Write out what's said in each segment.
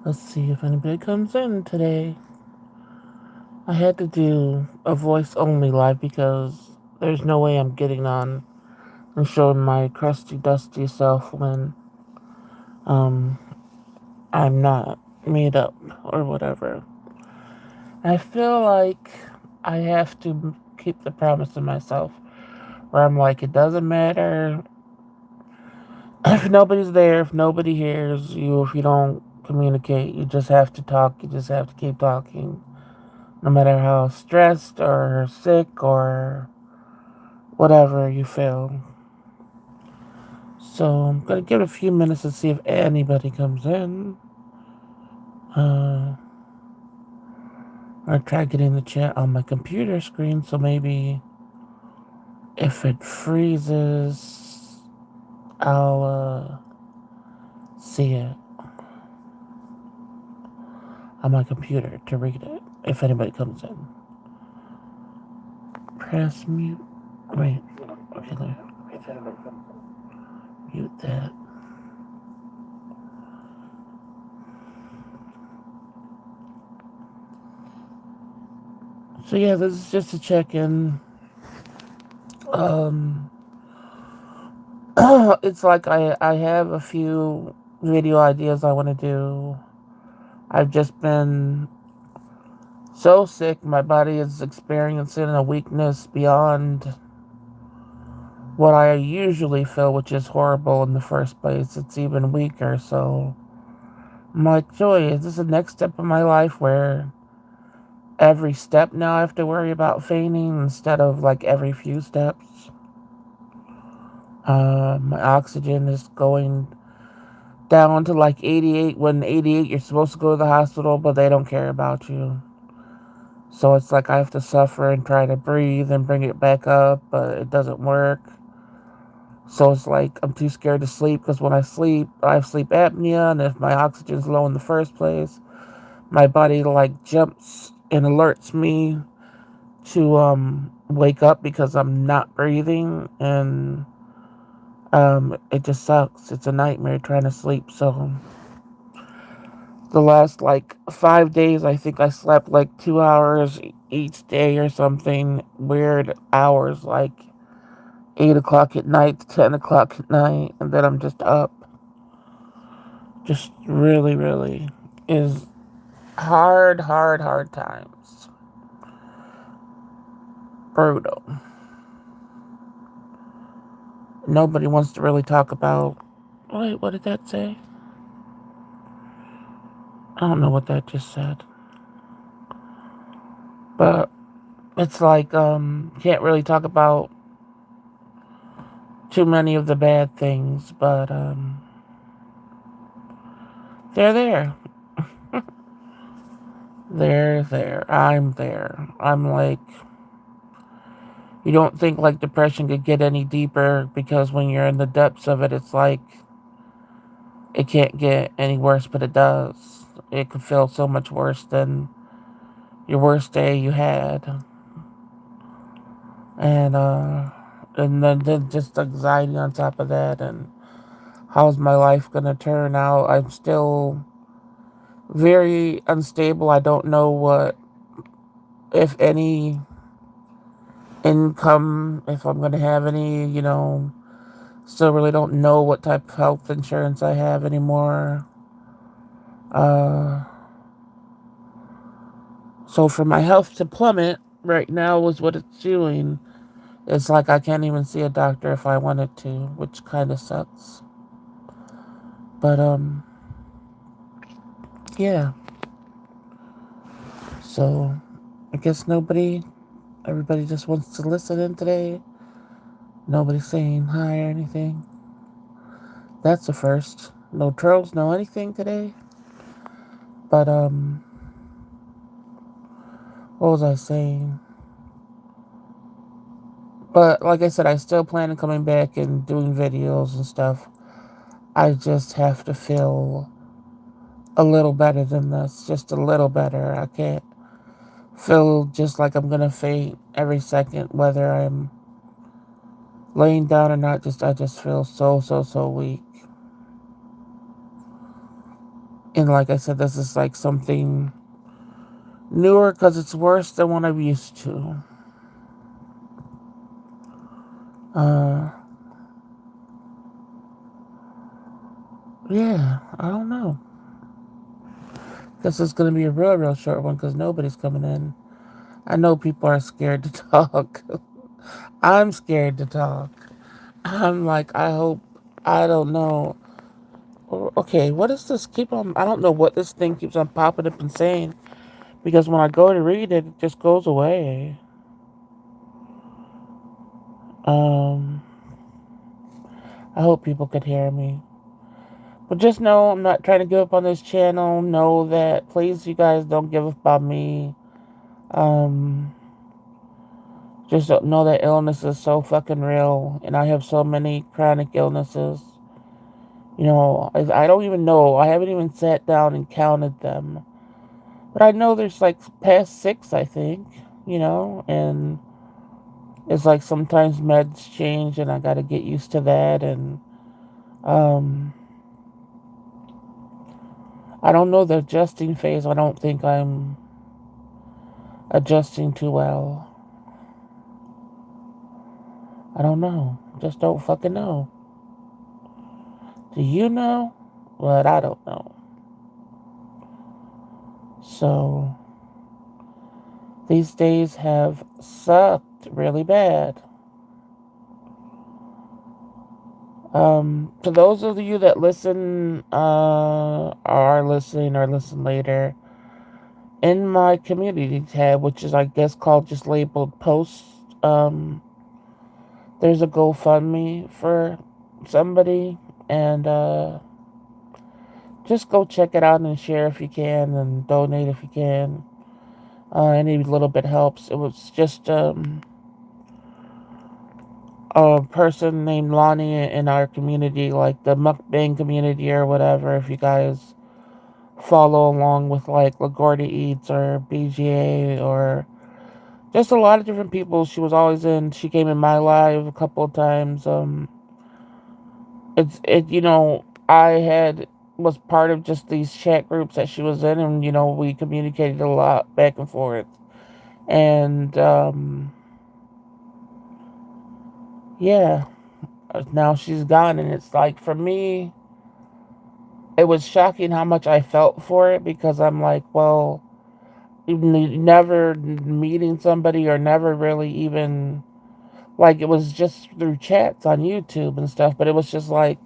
Let's see if anybody comes in today. I had to do a voice only live because there's no way I'm getting on and showing my crusty, dusty self when um I'm not made up or whatever. I feel like I have to keep the promise to myself where I'm like, it doesn't matter if nobody's there, if nobody hears you, if you don't communicate, you just have to talk, you just have to keep talking. No matter how stressed or sick or whatever you feel. So I'm gonna give it a few minutes to see if anybody comes in. Uh, I try getting the chat on my computer screen, so maybe if it freezes, I'll see it on my computer to read it if anybody comes in. Press mute. Wait. Okay, let me mute that. So yeah, this is just a check-in. Um, it's like I have a few video ideas I want to do. I've just been so sick. My body is experiencing a weakness beyond what I usually feel, which is horrible in the first place. It's even weaker. So I'm like, Joy, is this the next step of my life where every step now I have to worry about fainting instead of like every few steps? My oxygen is going down to like 88. When 88, you're supposed to go to the hospital, but they don't care about you. So it's like I have to suffer and try to breathe and bring it back up, but it doesn't work. So it's like I'm too scared to sleep because when I sleep, I have sleep apnea, and if my oxygen's low in the first place, my body like jumps and alerts me to wake up because I'm not breathing, and it just sucks. It's a nightmare trying to sleep. So the last like 5 days, I think I slept like 2 hours each day or something weird hours, like 8 o'clock at night to 10 o'clock at night, and then I'm just up. Just really, really is hard, hard, hard times. Brutal. Nobody wants to really talk about. Wait, what did that say? I don't know what that just said. But it's like, can't really talk about too many of the bad things, but, they're there. They're there. I'm there. I'm like, you don't think like depression could get any deeper because when you're in the depths of it, it's like it can't get any worse, but it does. It could feel so much worse than your worst day you had. And, then just anxiety on top of that. And how's my life going to turn out? I'm still very unstable. I don't know what, if any, income, if I'm going to have any, still really don't know what type of health insurance I have anymore. Uh, so for my health to plummet right now is what it's doing. It's like I can't even see a doctor if I wanted to, which kind of sucks. But yeah. So I guess everybody just wants to listen in today. Nobody's saying hi or anything. That's the first. No trolls, no anything today. But what was I saying? But like I said, I still plan on coming back and doing videos and stuff. I just have to feel a little better than this. Just a little better. I can't feel just like I'm gonna faint every second, whether I'm laying down or not. I just feel so weak. And like I said, this is like something newer because it's worse than what I'm used to. Uh, yeah, I don't know. Guess it's gonna be a real short one because nobody's coming in. I know people are scared to talk. I'm scared to talk. I'm like, I hope, I don't know. Okay, what is this? Keep on, I don't know what this thing keeps on popping up and saying because when I go to read it, it just goes away. Um, I hope people could hear me. But just know I'm not trying to give up on this channel. Know that, please, you guys don't give up on me. Um, just know that illness is so fucking real, and I have so many chronic illnesses. I don't even know. I haven't even sat down and counted them. But I know there's like past 6, I think, and it's like sometimes meds change and I gotta get used to that. And um, I don't know the adjusting phase. I don't think I'm adjusting too well. I don't know. Just don't fucking know. Do you know? But I don't know. So these days have sucked really bad. To those of you that listen, are listening or listen later, in my community tab, which is I guess called just labeled posts, there's a GoFundMe for somebody, and just go check it out and share if you can, and donate if you can. Any little bit helps. It was just a person named Lonnie in our community, like the mukbang community or whatever. If you guys follow along with like LaGuardia Eats or BGA or just a lot of different people. She was always in. She came in my live a couple of times. I had was part of just these chat groups that she was in, and we communicated a lot back and forth. And yeah, now she's gone, and it's like for me, it was shocking how much I felt for it because I'm like, well, never meeting somebody or never really even like it was just through chats on YouTube and stuff, but it was just like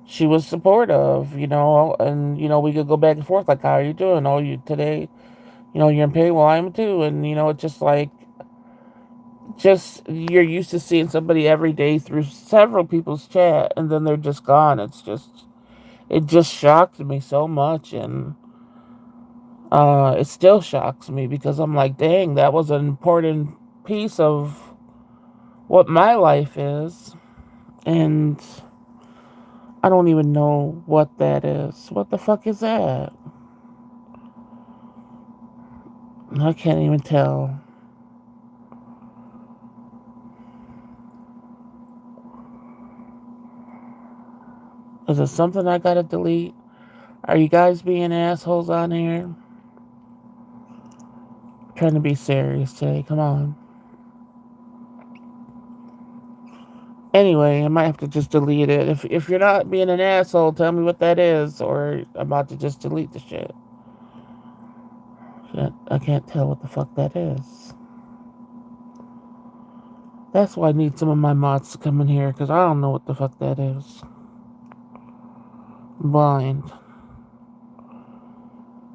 she was supportive, and we could go back and forth like, how are you doing? Oh, you today, you're in pain. Well, I'm too, and it's just like just you're used to seeing somebody every day through several people's chat, and then they're just gone. It just shocked me so much, and it still shocks me because I'm like, dang, that was an important piece of what my life is, and I don't even know what that is. What the fuck is that? I can't even tell. Is it something I gotta delete? Are you guys being assholes on here? I'm trying to be serious today. Come on. Anyway, I might have to just delete it. If you're not being an asshole, tell me what that is, or I'm about to just delete the shit. I can't tell what the fuck that is. That's why I need some of my mods to come in here, because I don't know what the fuck that is. I'm blind.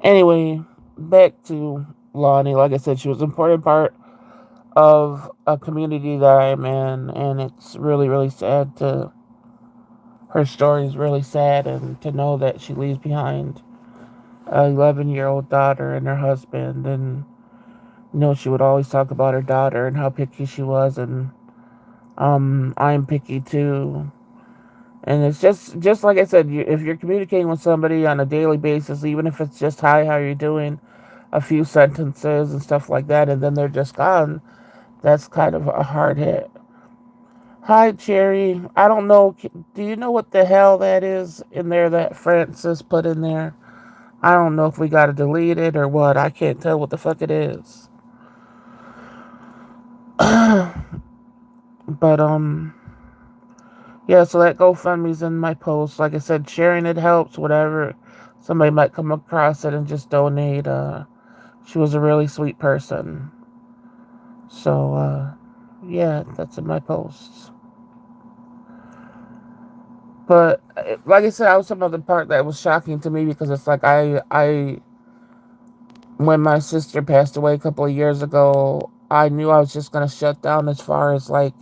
Anyway, back to Lonnie. Like I said, she was an important part of a community that I'm in, and it's really sad to. Her story is really sad, and to know that she leaves behind a 11-year-old daughter and her husband, and she would always talk about her daughter and how picky she was, and I'm picky too. And it's just like I said, if you're communicating with somebody on a daily basis, even if it's just hi, how are you doing, a few sentences and stuff like that, and then they're just gone, that's kind of a hard hit. Hi, Cherry. I don't know. Do you know what the hell that is in there that Francis put in there? I don't know if we gotta delete it or what. I can't tell what the fuck it is. But yeah, so that GoFundMe's in my post. Like I said, sharing it helps, whatever. Somebody might come across it and just donate. She was a really sweet person. So, yeah, that's in my posts. But like I said, that was some other part that was shocking to me because it's like when my sister passed away a couple of years ago, I knew I was just gonna shut down as far as like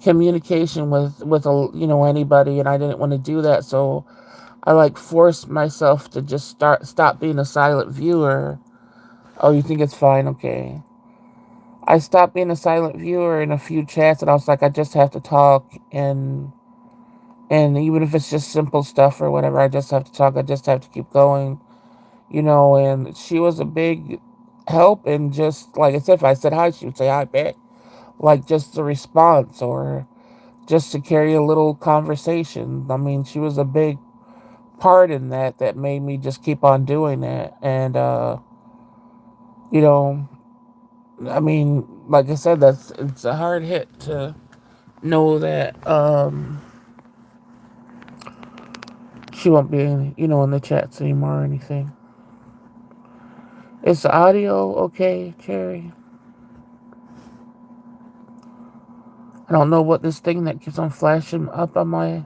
communication with anybody, and I didn't want to do that. So I like forced myself to just stop being a silent viewer. Oh, you think it's fine? Okay. I stopped being a silent viewer in a few chats, and I was like, I just have to talk, and even if it's just simple stuff or whatever, I just have to talk. I just have to keep going, And she was a big help, and just like I said, if I said hi, she would say hi back, like just the response or just to carry a little conversation. I mean, she was a big part in that made me just keep on doing that, and you know, I mean, like I said, it's a hard hit to know that she won't be in the chats anymore or anything. Is the audio okay, Cherry? I don't know what this thing that keeps on flashing up on my.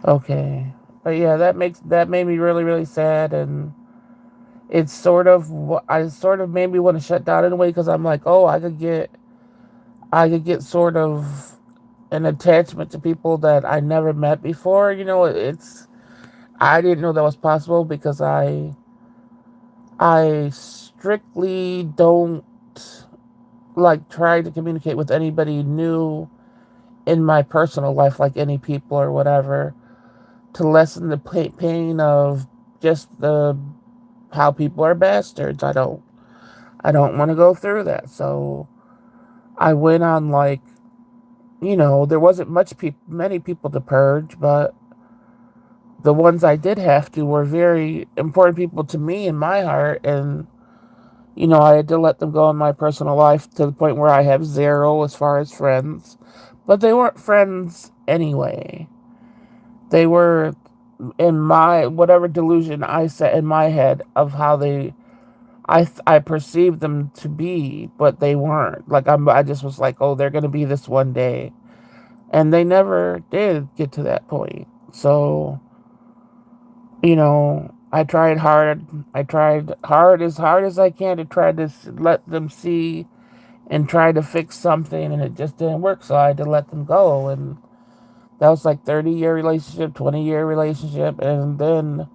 Okay, but yeah, that made me really really sad, and it's sort of what I sort of made me want to shut down in a way because I'm like, oh, I could get sort of an attachment to people that I never met before. It's I didn't know that was possible because I strictly don't like try to communicate with anybody new in my personal life, like any people or whatever, to lessen the pain of just the how people are bastards. I don't want to go through that. So I went on like there wasn't many people to purge, but the ones I did have to were very important people to me in my heart, and I had to let them go in my personal life to the point where I have zero as far as friends. But they weren't friends anyway. They were in my whatever delusion I set in my head of how I perceived them to be, but they weren't. Like I just was like, oh, they're gonna be this one day, and they never did get to that point. So I tried hard. I tried hard as I can to try to let them see and try to fix something, and it just didn't work. So I had to let them go, and that was like 30-year relationship, 20-year relationship, and then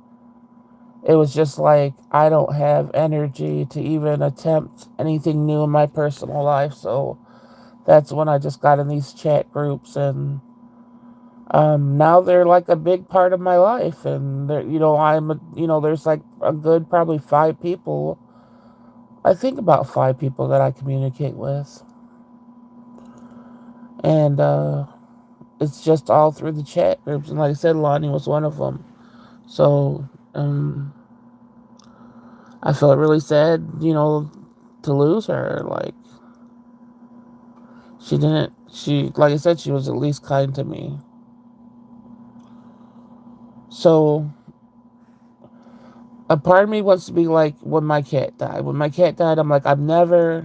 it was just like I don't have energy to even attempt anything new in my personal life. So that's when I just got in these chat groups, and now they're like a big part of my life, and there's like a good probably 5 people. I think about 5 people that I communicate with, and it's just all through the chat groups. And like I said, Lonnie was one of them. So I felt really sad, to lose her. Like she didn't. She like I said, she was at least kind to me. So a part of me wants to be like when my cat died. When my cat died, I'm like, I'm never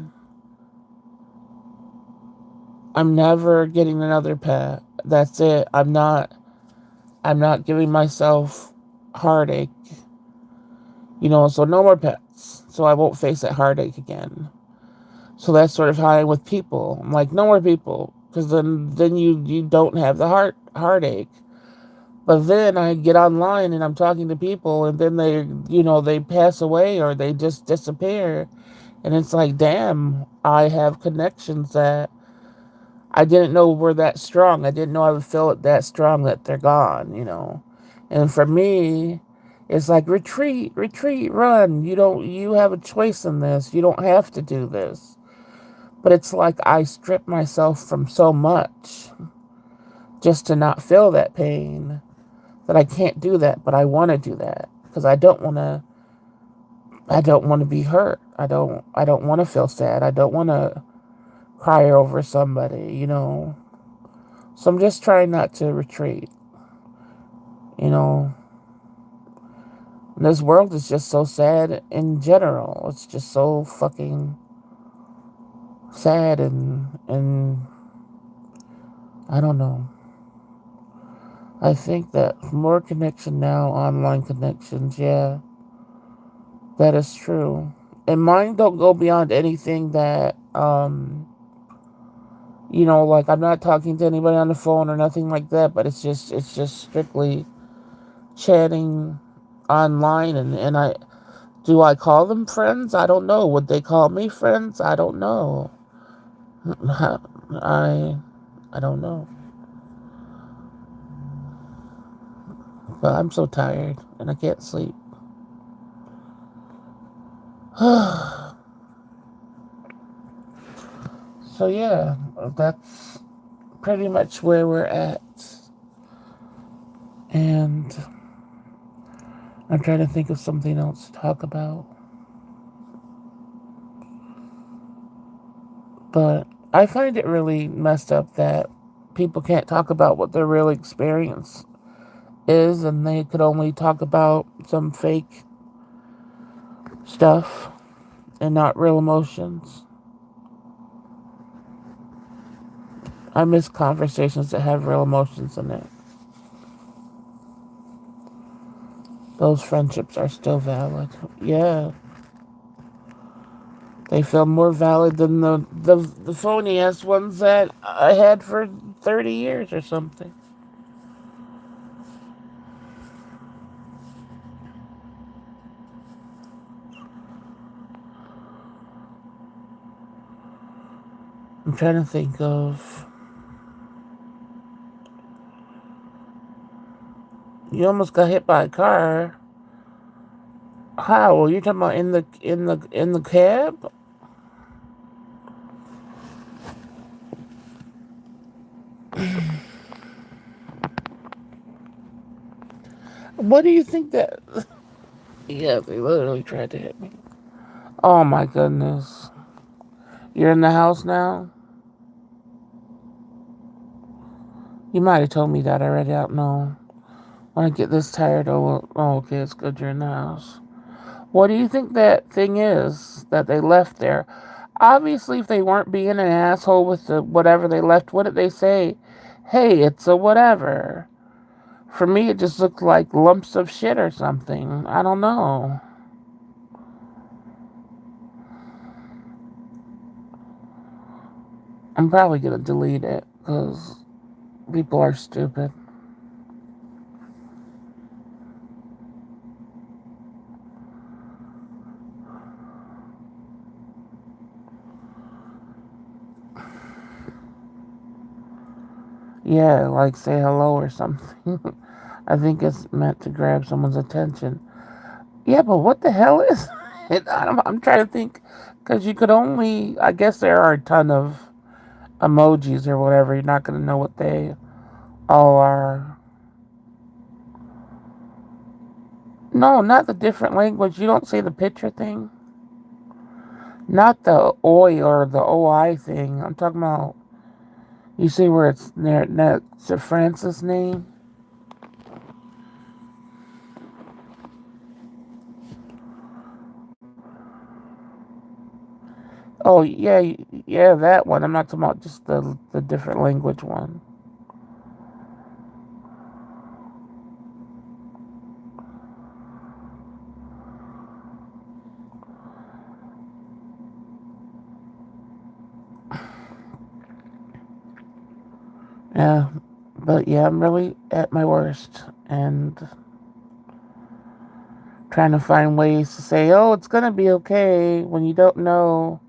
getting another pet. That's it. I'm not giving myself heartache. So no more pets. So I won't face that heartache again. So that's sort of how I'm with people. I'm like, no more people. Because then you don't have the heartache. But then I get online and I'm talking to people, and then they pass away or they just disappear. And it's like, damn, I have connections that I didn't know were that strong. I didn't know I would feel it that strong that they're gone. And for me, it's like retreat, retreat, run. You have a choice in this. You don't have to do this. But it's like I strip myself from so much just to not feel that pain that I can't do that, but I want to do that. because I don't want to be hurt. I don't want to feel sad. I don't want to cry over somebody, you know. So I'm just trying not to retreat, you know. This world is just so sad in general. It's just so fucking sad and I don't know. I think that more connection now, online connections, yeah, that is true. And mine don't go beyond anything that you know, like I'm not talking to anybody on the phone or nothing like that, but it's just strictly chatting online and I do I call them friends? I don't know. Would they call me friends? I don't know. I I don't know. But I'm so tired and I can't sleep. So yeah, that's pretty much where we're at. And I'm trying to think of something else to talk about. But I find it really messed up that people can't talk about what their real experience is and they could only talk about some fake stuff and not real emotions. I miss conversations that have real emotions in it. Those friendships are still valid. Yeah, they feel more valid than the phony ass ones that I had for 30 years or something. I'm trying to think of. You almost got hit by a car. How? Well, you're talking about in the cab? What do you think that? Yeah, they literally tried to hit me. Oh my goodness. You're in the house now? You might have told me that already. I don't know. When I get this tired, oh, okay, it's good you're in the house. What do you think that thing is that they left there? Obviously, if they weren't being an asshole with the whatever they left, what did they say? Hey, it's a whatever. For me, it just looked like lumps of shit or something. I don't know. I'm probably gonna delete it because people are stupid. Yeah, like say hello or something. I think it's meant to grab someone's attention. Yeah, but what the hell is it? I'm trying to think because you could only. I guess there are a ton of emojis or whatever. You're not gonna know what they all are. No, not the different language. You don't say the picture thing. Not the oi or the oi thing. I'm talking about. You see where it's next to Francis' name? Oh yeah, yeah, that one. I'm not talking about just the different language one. Yeah, but yeah, I'm really at my worst and trying to find ways to say, "Oh, it's gonna be okay," when you don't know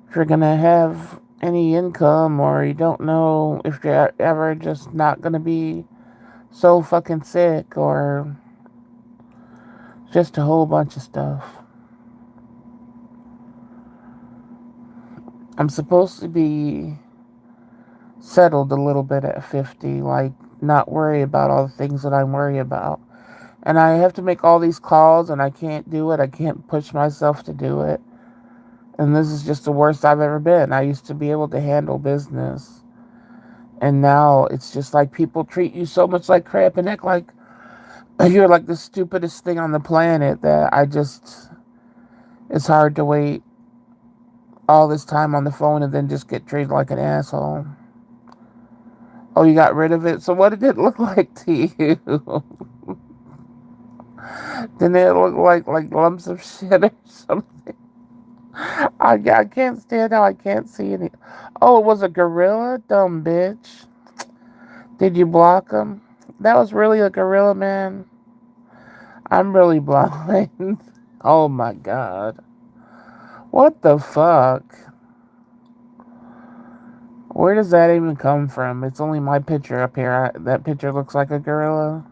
if you're gonna have any income or you don't know if you're ever just not gonna be so fucking sick or just a whole bunch of stuff. I'm supposed to be settled a little bit at 50, like not worry about all the things that I'm worried about. And I have to make all these calls and I can't do it. I can't push myself to do it. And this is just the worst I've ever been. I used to be able to handle business. And now it's just like people treat you so much like crap and act like you're like the stupidest thing on the planet that it's hard to wait all this time on the phone and then just get treated like an asshole. Oh, you got rid of it? So what did it look like to you? Didn't it look like lumps of shit or something? I can't stand how I can't see any. Oh, it was a gorilla? Dumb bitch. Did you block him? That was really a gorilla, man. I'm really blind. Oh my god. What the fuck? Where does that even come from? It's only my picture up here. That picture looks like a gorilla.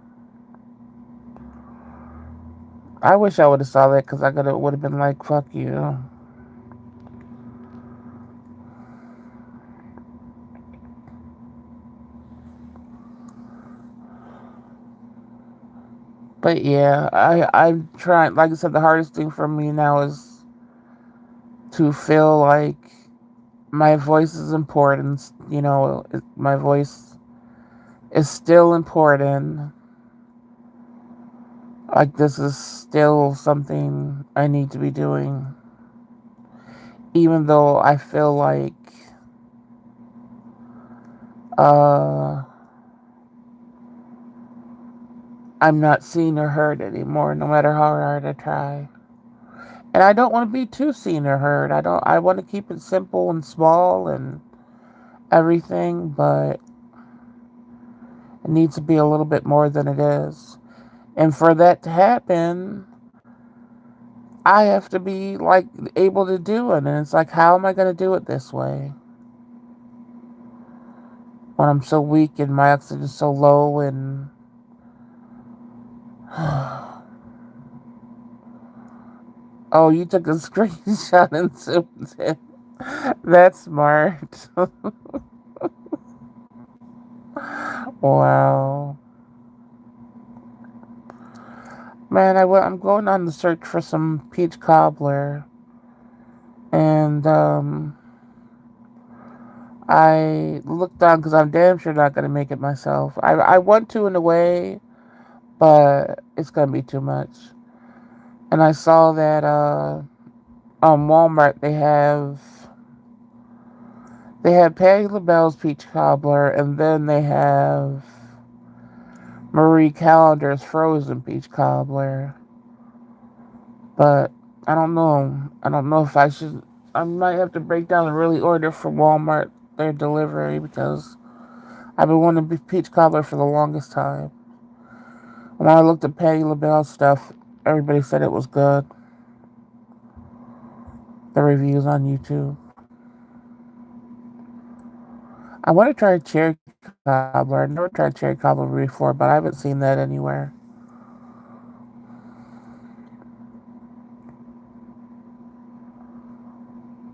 I wish I would have saw that because I would have been like, fuck you. But yeah, I'm trying. Like I said, the hardest thing for me now is to feel like my voice is important. You know, my voice is still important. Like this is still something I need to be doing, even though I feel like uh, I'm not seen or heard anymore, no matter how hard I try. And I don't want to be too seen or heard. I want to keep it simple and small and everything, but it needs to be a little bit more than it is. And for that to happen, I have to be like able to do it. And it's like, how am I going to do it this way? When I'm so weak and my oxygen is so low and oh, you took a screenshot and zoomed in. That's smart. Wow. Man, I'm going on the search for some peach cobbler. And, I looked down because I'm damn sure not going to make it myself. I want to in a way, but it's going to be too much. And I saw that, on Walmart they have Patty LaBelle's peach cobbler, and then they have Marie Callender's frozen peach cobbler. But I don't know. I don't know if I should. I might have to break down and really order from Walmart their delivery because I've been wanting to be peach cobbler for the longest time. When I looked at Patty LaBelle's stuff, everybody said it was good. The reviews on YouTube. I want to try cherry cobbler. I've never tried cherry cobbler before, but I haven't seen that anywhere.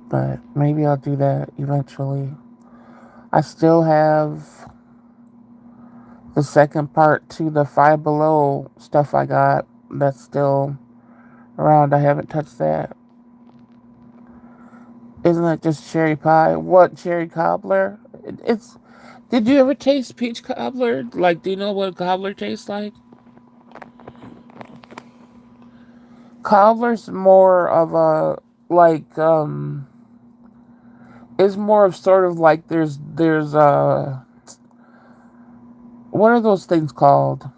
But maybe I'll do that eventually. I still have the second part to the Five Below stuff I got that's still around. I haven't touched that. Isn't that just cherry pie? What cherry cobbler? It's. Did you ever taste peach cobbler? Like, do you know what cobbler tastes like? Cobbler's more of a like is more of sort of like there's what are those things called?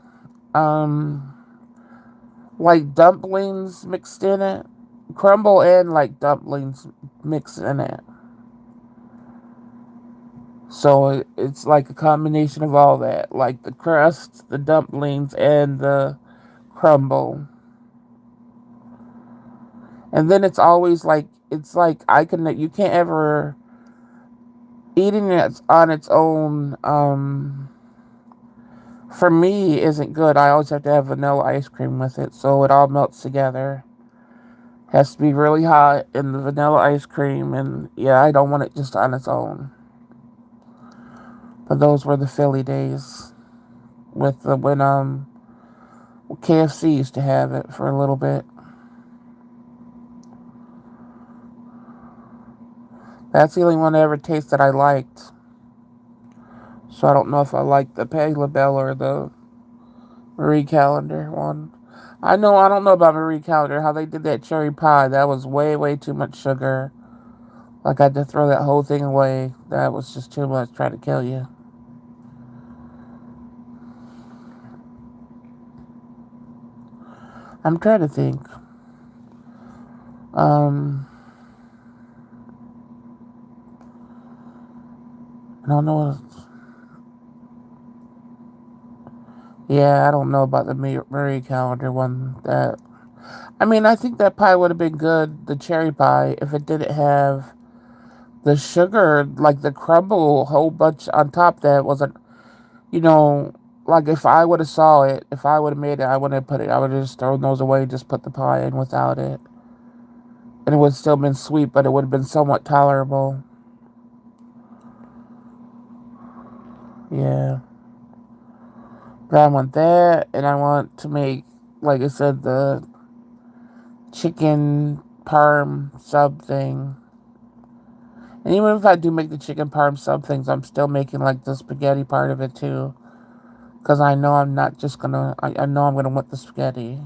Um like dumplings mixed in it. Crumble and like dumplings mixed in it. So it's like a combination of all that, like the crust, the dumplings, and the crumble. And then it's like you can't ever eating it on its own. For me, isn't good. I always have to have vanilla ice cream with it, so it all melts together. Has to be really hot in the vanilla ice cream, and yeah, I don't want it just on its own. But those were the Philly days with the KFC used to have it for a little bit. That's the only one I ever tasted I liked. So I don't know if I like the Patty LaBelle or the Marie Callender one. I don't know about Marie Callender, how they did that cherry pie. That was way, way too much sugar. Like, I had to throw that whole thing away. That was just too much, trying to kill you. I'm trying to think. Um, I don't know what. Yeah, I don't know about the Marie Callender one. I mean, I think that pie would have been good, the cherry pie, if it didn't have the sugar, like the crumble whole bunch on top that wasn't, you know, like if I would have saw it, if I would have made it, I wouldn't have put it, I would have just thrown those away and just put the pie in without it. And it would have still been sweet, but it would have been somewhat tolerable. Yeah. But I want that, and I want to make, like I said, the chicken parm sub thing. And even if I do make the chicken parm sub things, I'm still making like the spaghetti part of it too. Because I know I'm not just gonna, I know I'm gonna want the spaghetti.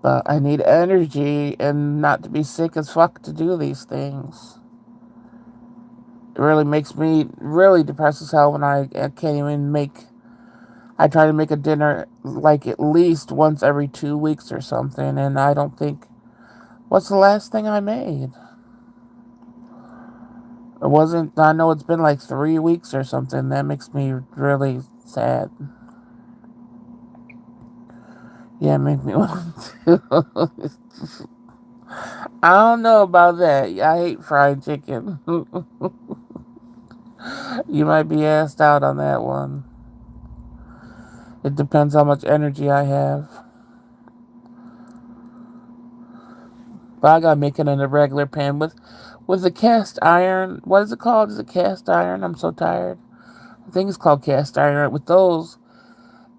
But I need energy and not to be sick as fuck to do these things. It really makes me really depressed as hell when I can't even make. I try to make a dinner like at least once every 2 weeks or something, and I don't think. What's the last thing I made? It wasn't. I know it's been like 3 weeks or something. That makes me really sad. Yeah, make me want to. I don't know about that. I hate fried chicken. You might be asked out on that one. It depends how much energy I have. But I gotta make it in a regular pan with a cast iron. What is it called? Is it cast iron? I'm so tired. I think it's called cast iron. With those,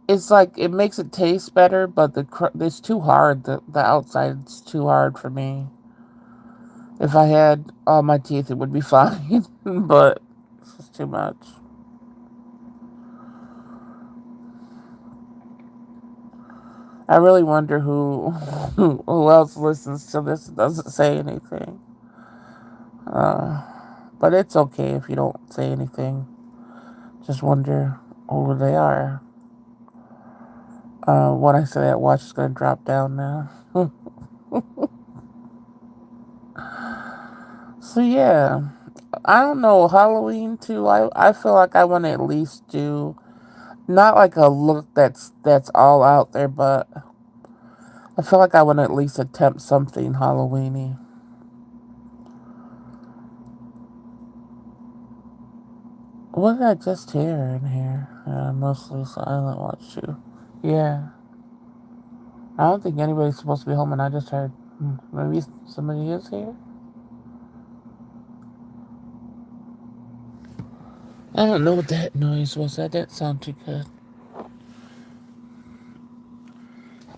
it's like it makes it taste better, but it's too hard. The outside's too hard for me. If I had all my teeth, it would be fine, but it's just too much. I really wonder who else listens to this and doesn't say anything. Uh, but it's okay if you don't say anything. Just wonder who they are. When I say that watch is gonna drop down now. So yeah, I don't know, Halloween too. I feel like I want to at least do not like a look that's all out there, but I feel like I want to at least attempt something Halloweeny. What did I just hear in here? Mostly silent watch too. Yeah, I don't think anybody's supposed to be home, and I just heard maybe somebody is here. I don't know what that noise was. That didn't sound too good.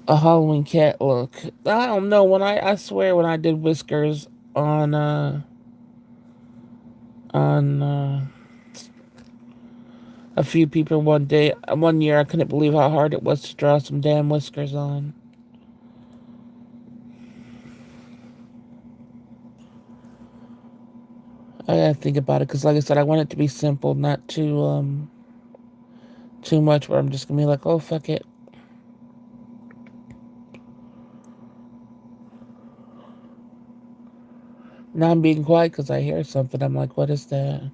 A Halloween cat look. I don't know. I swear when I did whiskers on on a few people one year, I couldn't believe how hard it was to draw some damn whiskers on. I gotta think about it because, like I said, I want it to be simple, not too much. Where I'm just gonna be like, oh fuck it. Now I'm being quiet because I hear something. I'm like, what is that?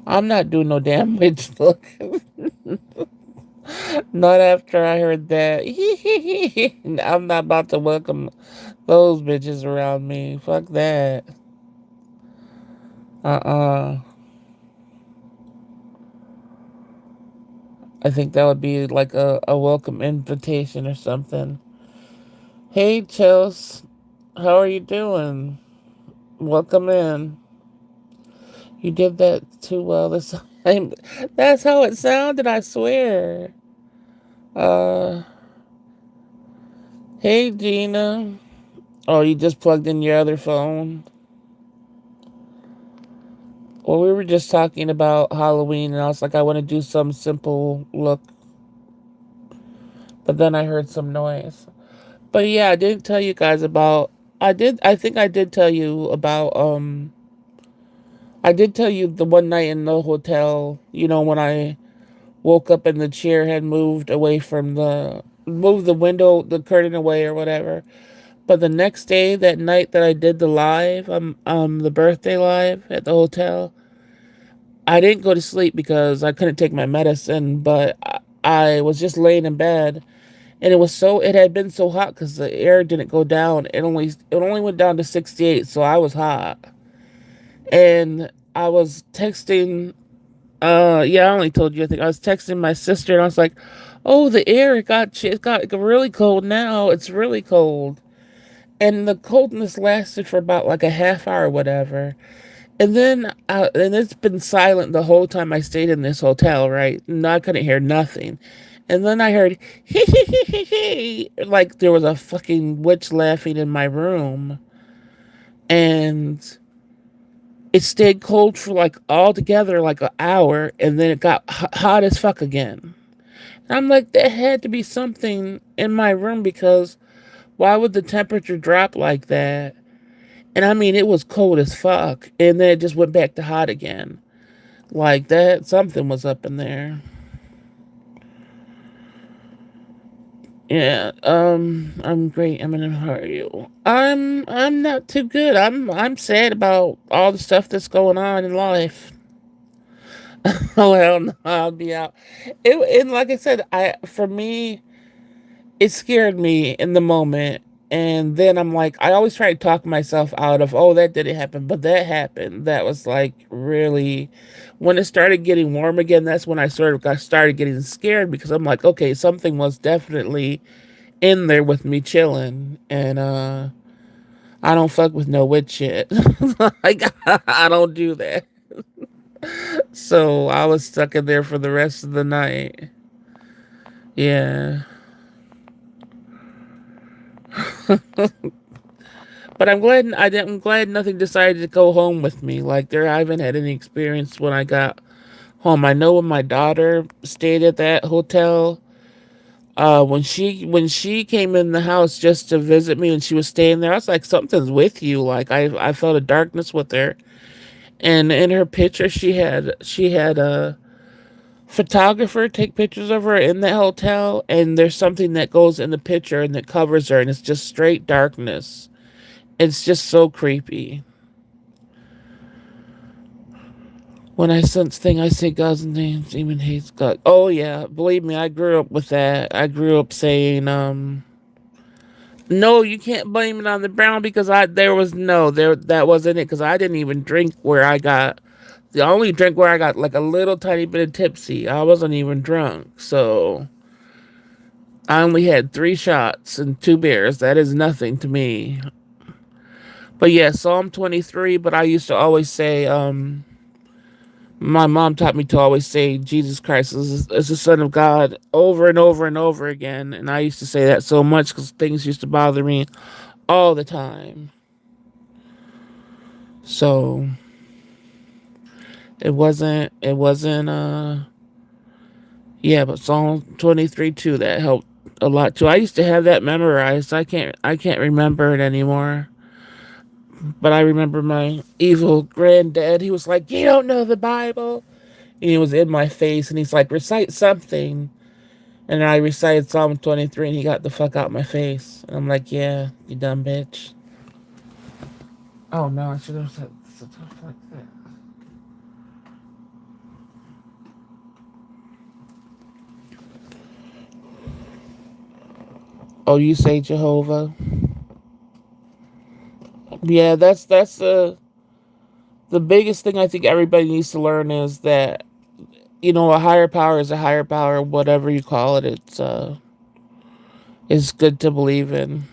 I'm not doing no damn witch look. Not after I heard that. I'm not about to welcome those bitches around me. Fuck that. Uh-uh. I think that would be like a welcome invitation or something. Hey, Chels. How are you doing? Welcome in. You did that too well this I'm, that's how it sounded, I swear. Uh, hey, Gina. Oh, you just plugged in your other phone? Well, we were just talking about Halloween, and I was like, I want to do some simple look, but then I heard some noise. But yeah, I didn't tell you guys about. I did. I think I did tell you about. I did tell you the one night in the hotel. You know, when I woke up and the chair had moved away from moved the window, the curtain away or whatever. But the next day, that night that I did the live, the birthday live at the hotel, I didn't go to sleep because I couldn't take my medicine. But I was just laying in bed, and it had been so hot because the air didn't go down. It only went down to 68, so I was hot, and I was texting. Yeah, I only told you. I think I was texting my sister, and I was like, "Oh, the air it got really cold now. It's really cold." And the coldness lasted for about like a half hour, or whatever. And it's been silent the whole time I stayed in this hotel, right? And I couldn't hear nothing. And then I heard hee hee hee hee hee, like there was a fucking witch laughing in my room, and it stayed cold for like all together like an hour, and then it got hot as fuck again. And I'm like, there had to be something in my room because why would the temperature drop like that? And I mean, it was cold as fuck, and then it just went back to hot again. Like that, something was up in there. Yeah. I'm great. How are you? I'm not too good. I'm sad about all the stuff that's going on in life. Oh hell no, I'll be out. And like I said, I for me, it scared me in the moment. And then I'm like, I always try to talk myself out of, oh, that didn't happen, but that happened. That was like really, when it started getting warm again, that's when I sort of got started getting scared because I'm like, okay, something was definitely in there with me chilling. And I don't fuck with no witch shit. Like, I don't do that. So I was stuck in there for the rest of the night. Yeah. But I'm glad nothing decided to go home with me. Like there, I haven't had any experience when I got home. I know when my daughter stayed at that hotel, when she came in the house just to visit me and she was staying there, I was like, something's with you. Like I felt a darkness with her. And in her picture, she had a photographer take pictures of her in the hotel, and there's something that goes in the picture and that covers her, and it's just straight darkness. It's just so creepy. When I sense thing, I say God's name. Demon hates God. Oh yeah, believe me, I grew up with that. I grew up saying, no, you can't blame it on the brown because I there was no there that wasn't it because I didn't even drink where I got the only drink where I got like a little tiny bit of tipsy. I wasn't even drunk, so I only had 3 shots and 2 beers. That is nothing to me. But yeah, Psalm 23. But I used to always say, my mom taught me to always say Jesus Christ is the Son of God over and over and over again. And I used to say that so much because things used to bother me all the time. So it wasn't, yeah, but Psalm 23 too, that helped a lot too. I used to have that memorized. I can't remember it anymore. But I remember my evil granddad, he was like, "You don't know the Bible." And he was in my face and he's like, "Recite something." And I recited Psalm 23 and he got the fuck out my face. And I'm like, yeah, you dumb bitch. Oh no, I should have said stuff like that. Oh, you say Jehovah? Yeah, that's the biggest thing I think everybody needs to learn is that, a higher power is a higher power, whatever you call it. It's good to believe in.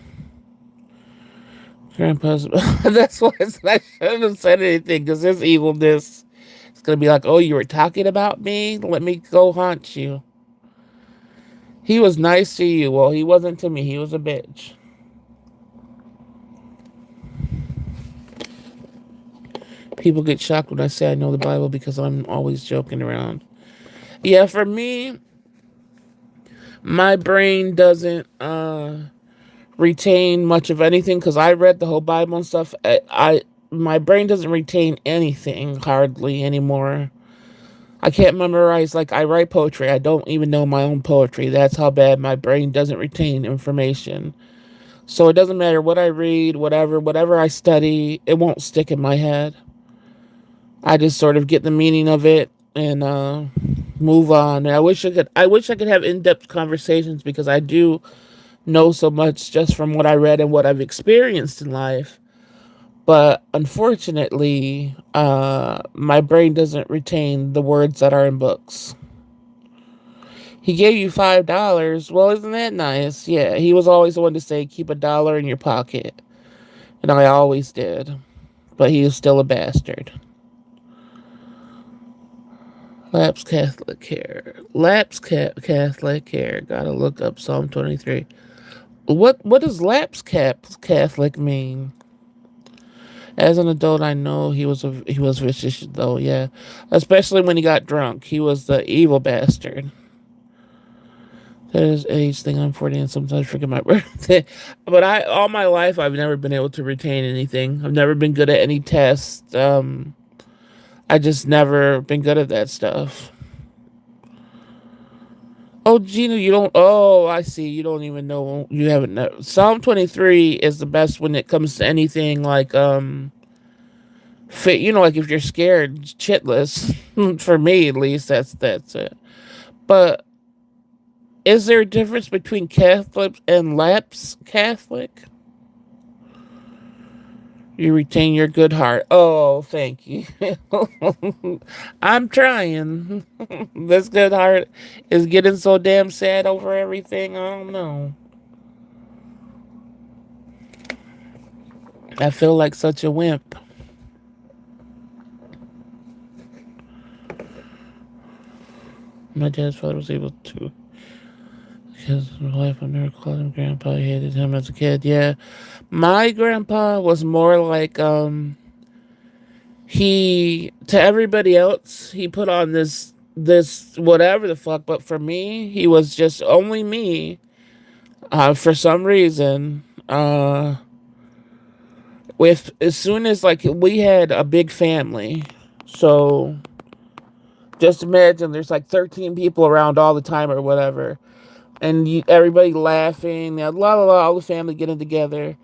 Grandpa's. That's why I shouldn't have said anything because there's evilness. going to be like, oh, you were talking about me? Let me go haunt you. He was nice to you. Well, he wasn't to me. He was a bitch. People get shocked when I say I know the Bible because I'm always joking around. Yeah, for me, my brain doesn't retain much of anything because I read the whole Bible and stuff. My brain doesn't retain anything hardly anymore. I can't memorize, like, I write poetry. I don't even know my own poetry. That's how bad my brain doesn't retain information. So it doesn't matter what I read, whatever I study, it won't stick in my head. I just sort of get the meaning of it and move on. And I wish I could have in-depth conversations because I do know so much just from what I read and what I've experienced in life. But unfortunately, my brain doesn't retain the words that are in books. He gave you $5. Well, isn't that nice? Yeah, he was always the one to say, keep $1 in your pocket. And I always did. But he is still a bastard. Lapse Catholic care. Catholic care. Gotta look up Psalm 23. What does lapse Catholic mean? As an adult, I know he was vicious though. Yeah, especially when he got drunk. He was the evil bastard. That is age thing. I'm 40 and sometimes forget my birthday. But all my life I've never been able to retain anything. I've never been good at any test. I just never been good at that stuff. Oh, Gina, you don't. Oh, I see. You don't even know. You haven't know. Psalm 23 is the best when it comes to anything like fit. Like if you're scared shitless. For me, at least, that's it. But is there a difference between Catholic and lapse Catholic? You retain your good heart. Oh, thank you. I'm trying. This good heart is getting so damn sad over everything. I don't know. I feel like such a wimp. My dad's father was able to. Because his wife, I never called him grandpa. I hated him as a kid. Yeah. My grandpa was more like, he, to everybody else, he put on this whatever the fuck, but for me, he was just only me. For some reason, with as soon as like we had a big family, so just imagine there's like 13 people around all the time or whatever, and everybody laughing, la la la, all the family getting together.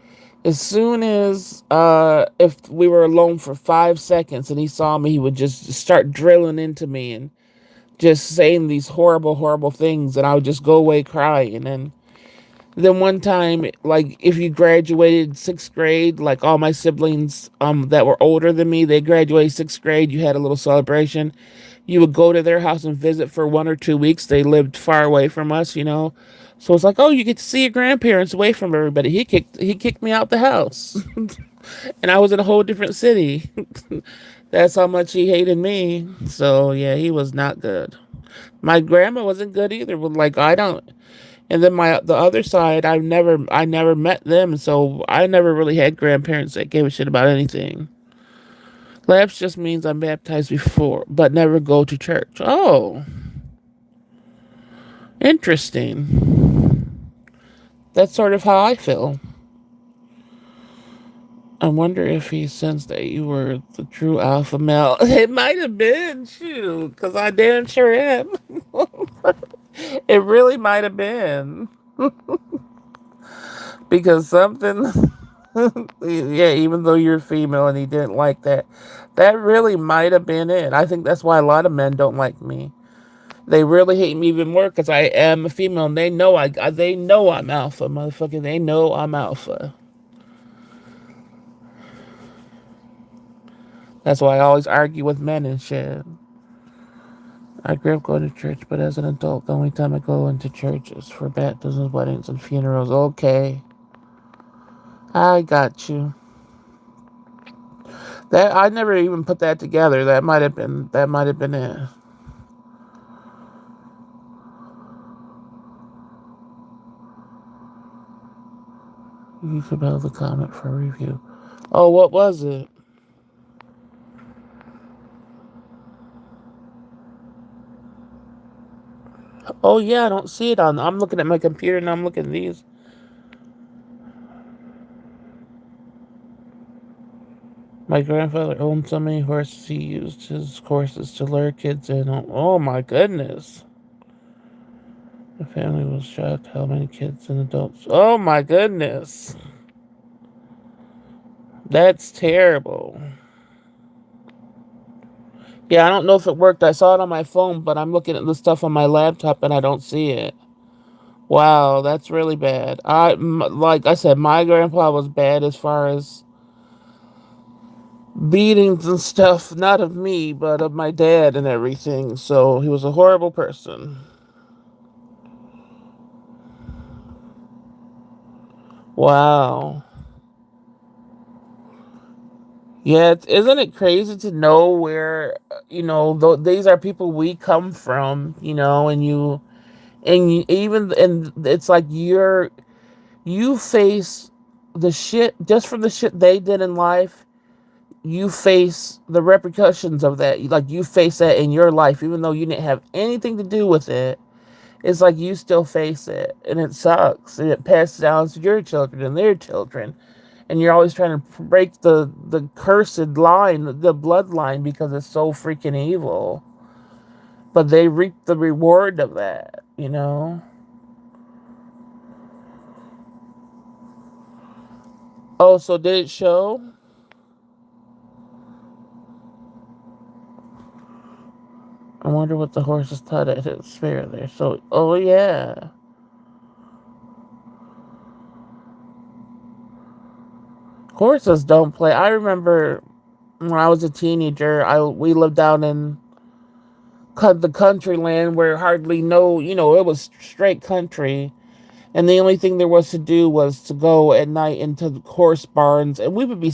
As soon as if we were alone for 5 seconds and he saw me, he would just start drilling into me and just saying these horrible, horrible things, and I would just go away crying. And then one time, like if you graduated sixth grade, like all my siblings that were older than me, they graduated sixth grade. You had a little celebration. You would go to their house and visit for 1 or 2 weeks. They lived far away from us. So it's like, oh, you get to see your grandparents away from everybody. He kicked me out the house, and I was in a whole different city. That's how much he hated me. So yeah, he was not good. My grandma wasn't good either. But like I don't. And then the other side, I never met them, so I never really had grandparents that gave a shit about anything. Lapse just means I'm baptized before, but never go to church. Oh, interesting. That's sort of how I feel. I wonder if he sensed that you were the true alpha male. It might have been, shoot, because I damn sure am. It really might have been. Because something, yeah, even though you're female and he didn't like that, that really might have been it. I think that's why a lot of men don't like me. They really hate me even more because I am a female, and they know I'm alpha, motherfucker. They know I'm alpha. That's why I always argue with men and shit. I grew up going to church, but as an adult, the only time I go into church is for baptisms, weddings, and funerals. Okay, I got you. That I never even put that together. That might have been it. You should be able to comment for a review. Oh, what was it? Oh yeah, I don't see it on. I'm looking at my computer and I'm looking at these. My grandfather owned so many horses he used his horses to lure kids in. Oh my goodness. The family was shocked how many kids and adults. Oh my goodness. That's terrible. Yeah, I don't know if it worked. I saw it on my phone, but I'm looking at the stuff on my laptop and I don't see it. Wow, that's really bad. Like I said, my grandpa was bad as far as beatings and stuff, not of me, but of my dad and everything. So he was a horrible person. Wow. Yeah, isn't it crazy to know where, these are people we come from, and it's like you face the shit, just from the shit they did in life, you face the repercussions of that. Like, you face that in your life, even though you didn't have anything to do with it. It's like you still face it, and it sucks, and it passes down to your children and their children, and you're always trying to break the cursed line, the bloodline, because it's so freaking evil. But they reap the reward of that. Oh, so did it show? I wonder what the horses thought at his spear there. So, oh yeah. Horses don't play. I remember when I was a teenager, we lived out in the country land where hardly it was straight country. And the only thing there was to do was to go at night into the horse barns, and we would be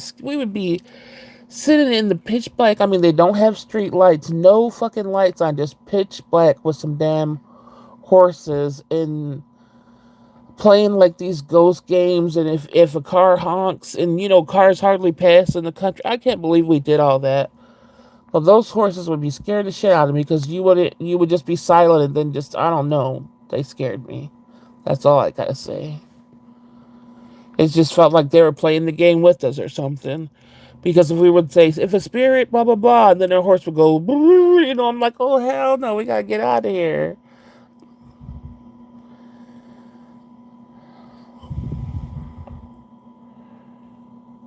sitting in the pitch black. I mean, they don't have street lights, no fucking lights on, just pitch black with some damn horses, and playing like these ghost games. And if a car honks, and cars hardly pass in the country, I can't believe we did all that. But those horses would be scared the shit out of me, because you would just be silent, and then just, I don't know, they scared me. That's all I gotta say. It just felt like they were playing the game with us or something. Because if we would say, if a spirit, blah, blah, blah, and then their horse would go, I'm like, oh, hell no, we gotta get out of here.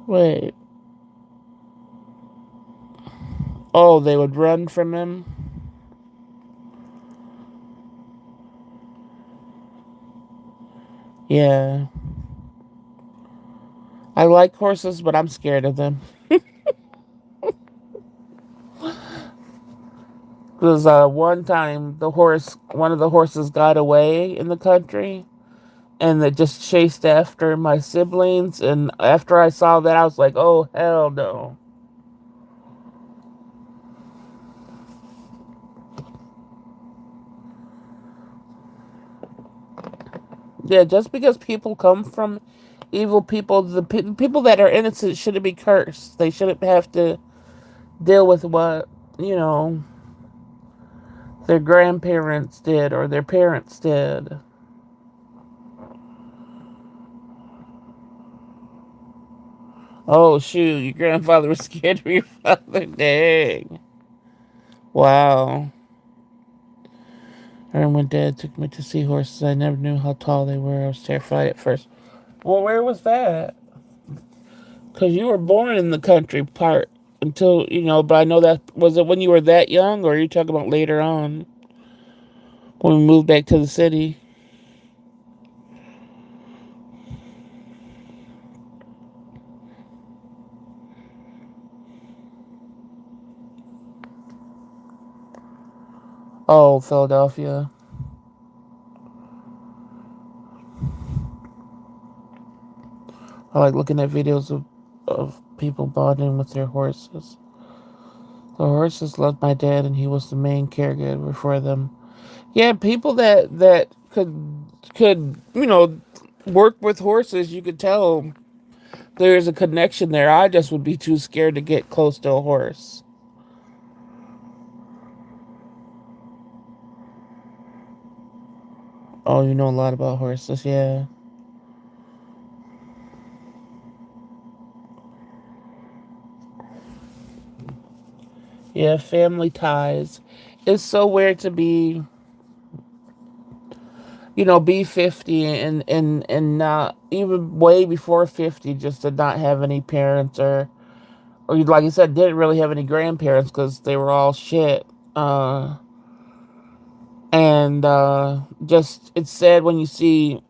Wait. Oh, they would run from him? Yeah. I like horses, but I'm scared of them. Because one time, one of the horses got away in the country, and it just chased after my siblings. And after I saw that, I was like, oh, hell no. Yeah, just because people come from evil people, the people that are innocent shouldn't be cursed. They shouldn't have to deal with what, you know, their grandparents did or their parents did. Oh, shoot, your grandfather was scared of your father. Dang. Wow. I remember when Dad took me to see horses. I never knew how tall they were. I was terrified at first. Well, where was that? Because you were born in the country part until, but I know that, was it when you were that young, or are you talking about later on when we moved back to the city? Oh, Philadelphia. I like looking at videos of of people bonding with their horses. The horses loved my dad, and he was the main caregiver for them. Yeah, people that could work with horses, you could tell there's a connection there. I just would be too scared to get close to a horse. Oh, you know a lot about horses, yeah. Yeah, family ties. It's so weird to be 50 and not even way before 50 just to not have any parents or like you said, didn't really have any grandparents because they were all shit. And just it's sad when I see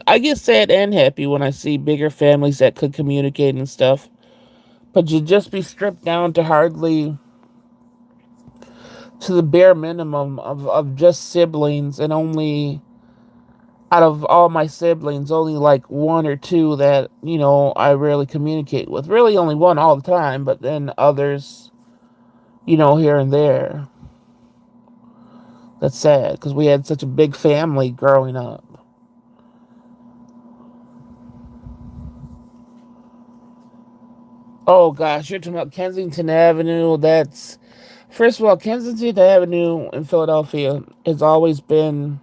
I get sad and happy when I see bigger families that could communicate and stuff. But you just be stripped down to hardly to the bare minimum of just siblings, and only out of all my siblings, only like one or two that, I really communicate with. Really only one all the time, but then others, here and there. That's sad because we had such a big family growing up. Oh gosh, you're talking about Kensington Avenue. That's First of all, Kensington Avenue in Philadelphia has always been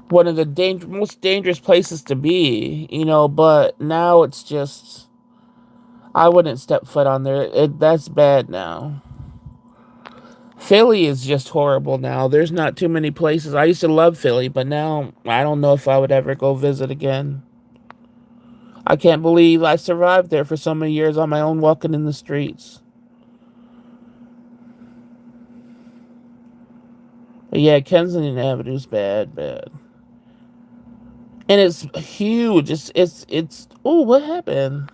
one of the most dangerous places to be, but now it's just I wouldn't step foot on there. That's bad now. Philly is just horrible now. There's not too many places. I used to love Philly, but now I don't know if I would ever go visit again. I can't believe I survived there for so many years on my own walking in the streets. But yeah, Kensington Avenue's bad, bad. And it's huge. It's oh, what happened?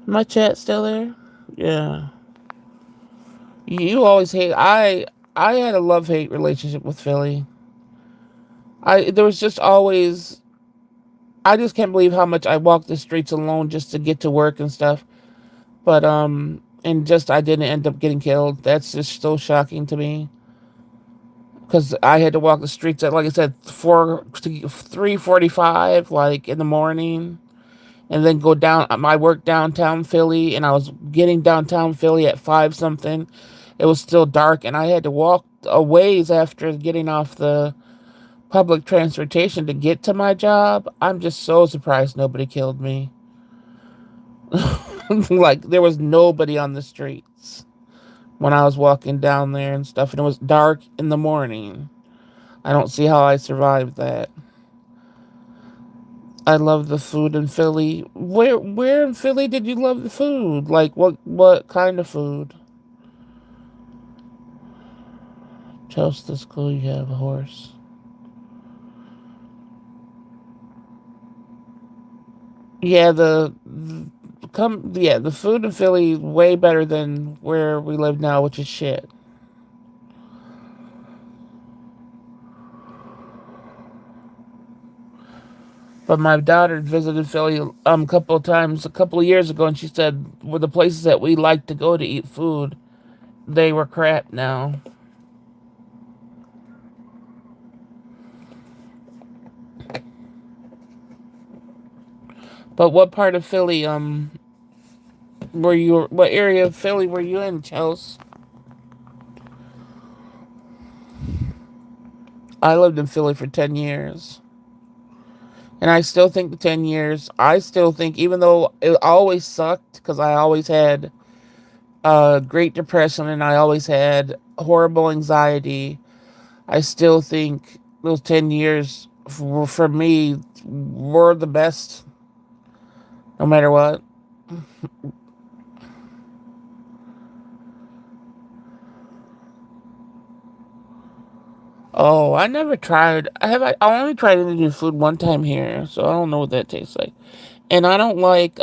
My chat still there? Yeah. You always hate I had a love-hate relationship with Philly. I there was just always I just can't believe how much I walked the streets alone just to get to work and stuff. But and just I didn't end up getting killed. That's just so shocking to me. Because I had to walk the streets at, like I said, 3:45, like in the morning, and then go down my work downtown Philly, and I was getting downtown Philly at 5 something. It was still dark, and I had to walk a ways after getting off the public transportation to get to my job. I'm just so surprised nobody killed me. Like there was nobody on the streets when I was walking down there and stuff, and it was dark in the morning. I don't see how I survived that. I love the food in Philly. Where in Philly did you love the food? Like what kind of food? Toast is cool. You have a horse. Yeah, the food in Philly way better than where we live now, which is shit. But my daughter visited Philly a couple of times a couple of years ago, and she said were the places that we like to go to eat food, they were crap now. But what part of Philly what area of Philly were you in, Chelsea? I lived in Philly for 10 years. And I still think the 10 years, I still think, even though it always sucked, because I always had Great Depression and I always had horrible anxiety, I still think those 10 years for me were the best, no matter what. Oh, I never tried. I only tried Indian food one time here, so I don't know what that tastes like. And I don't like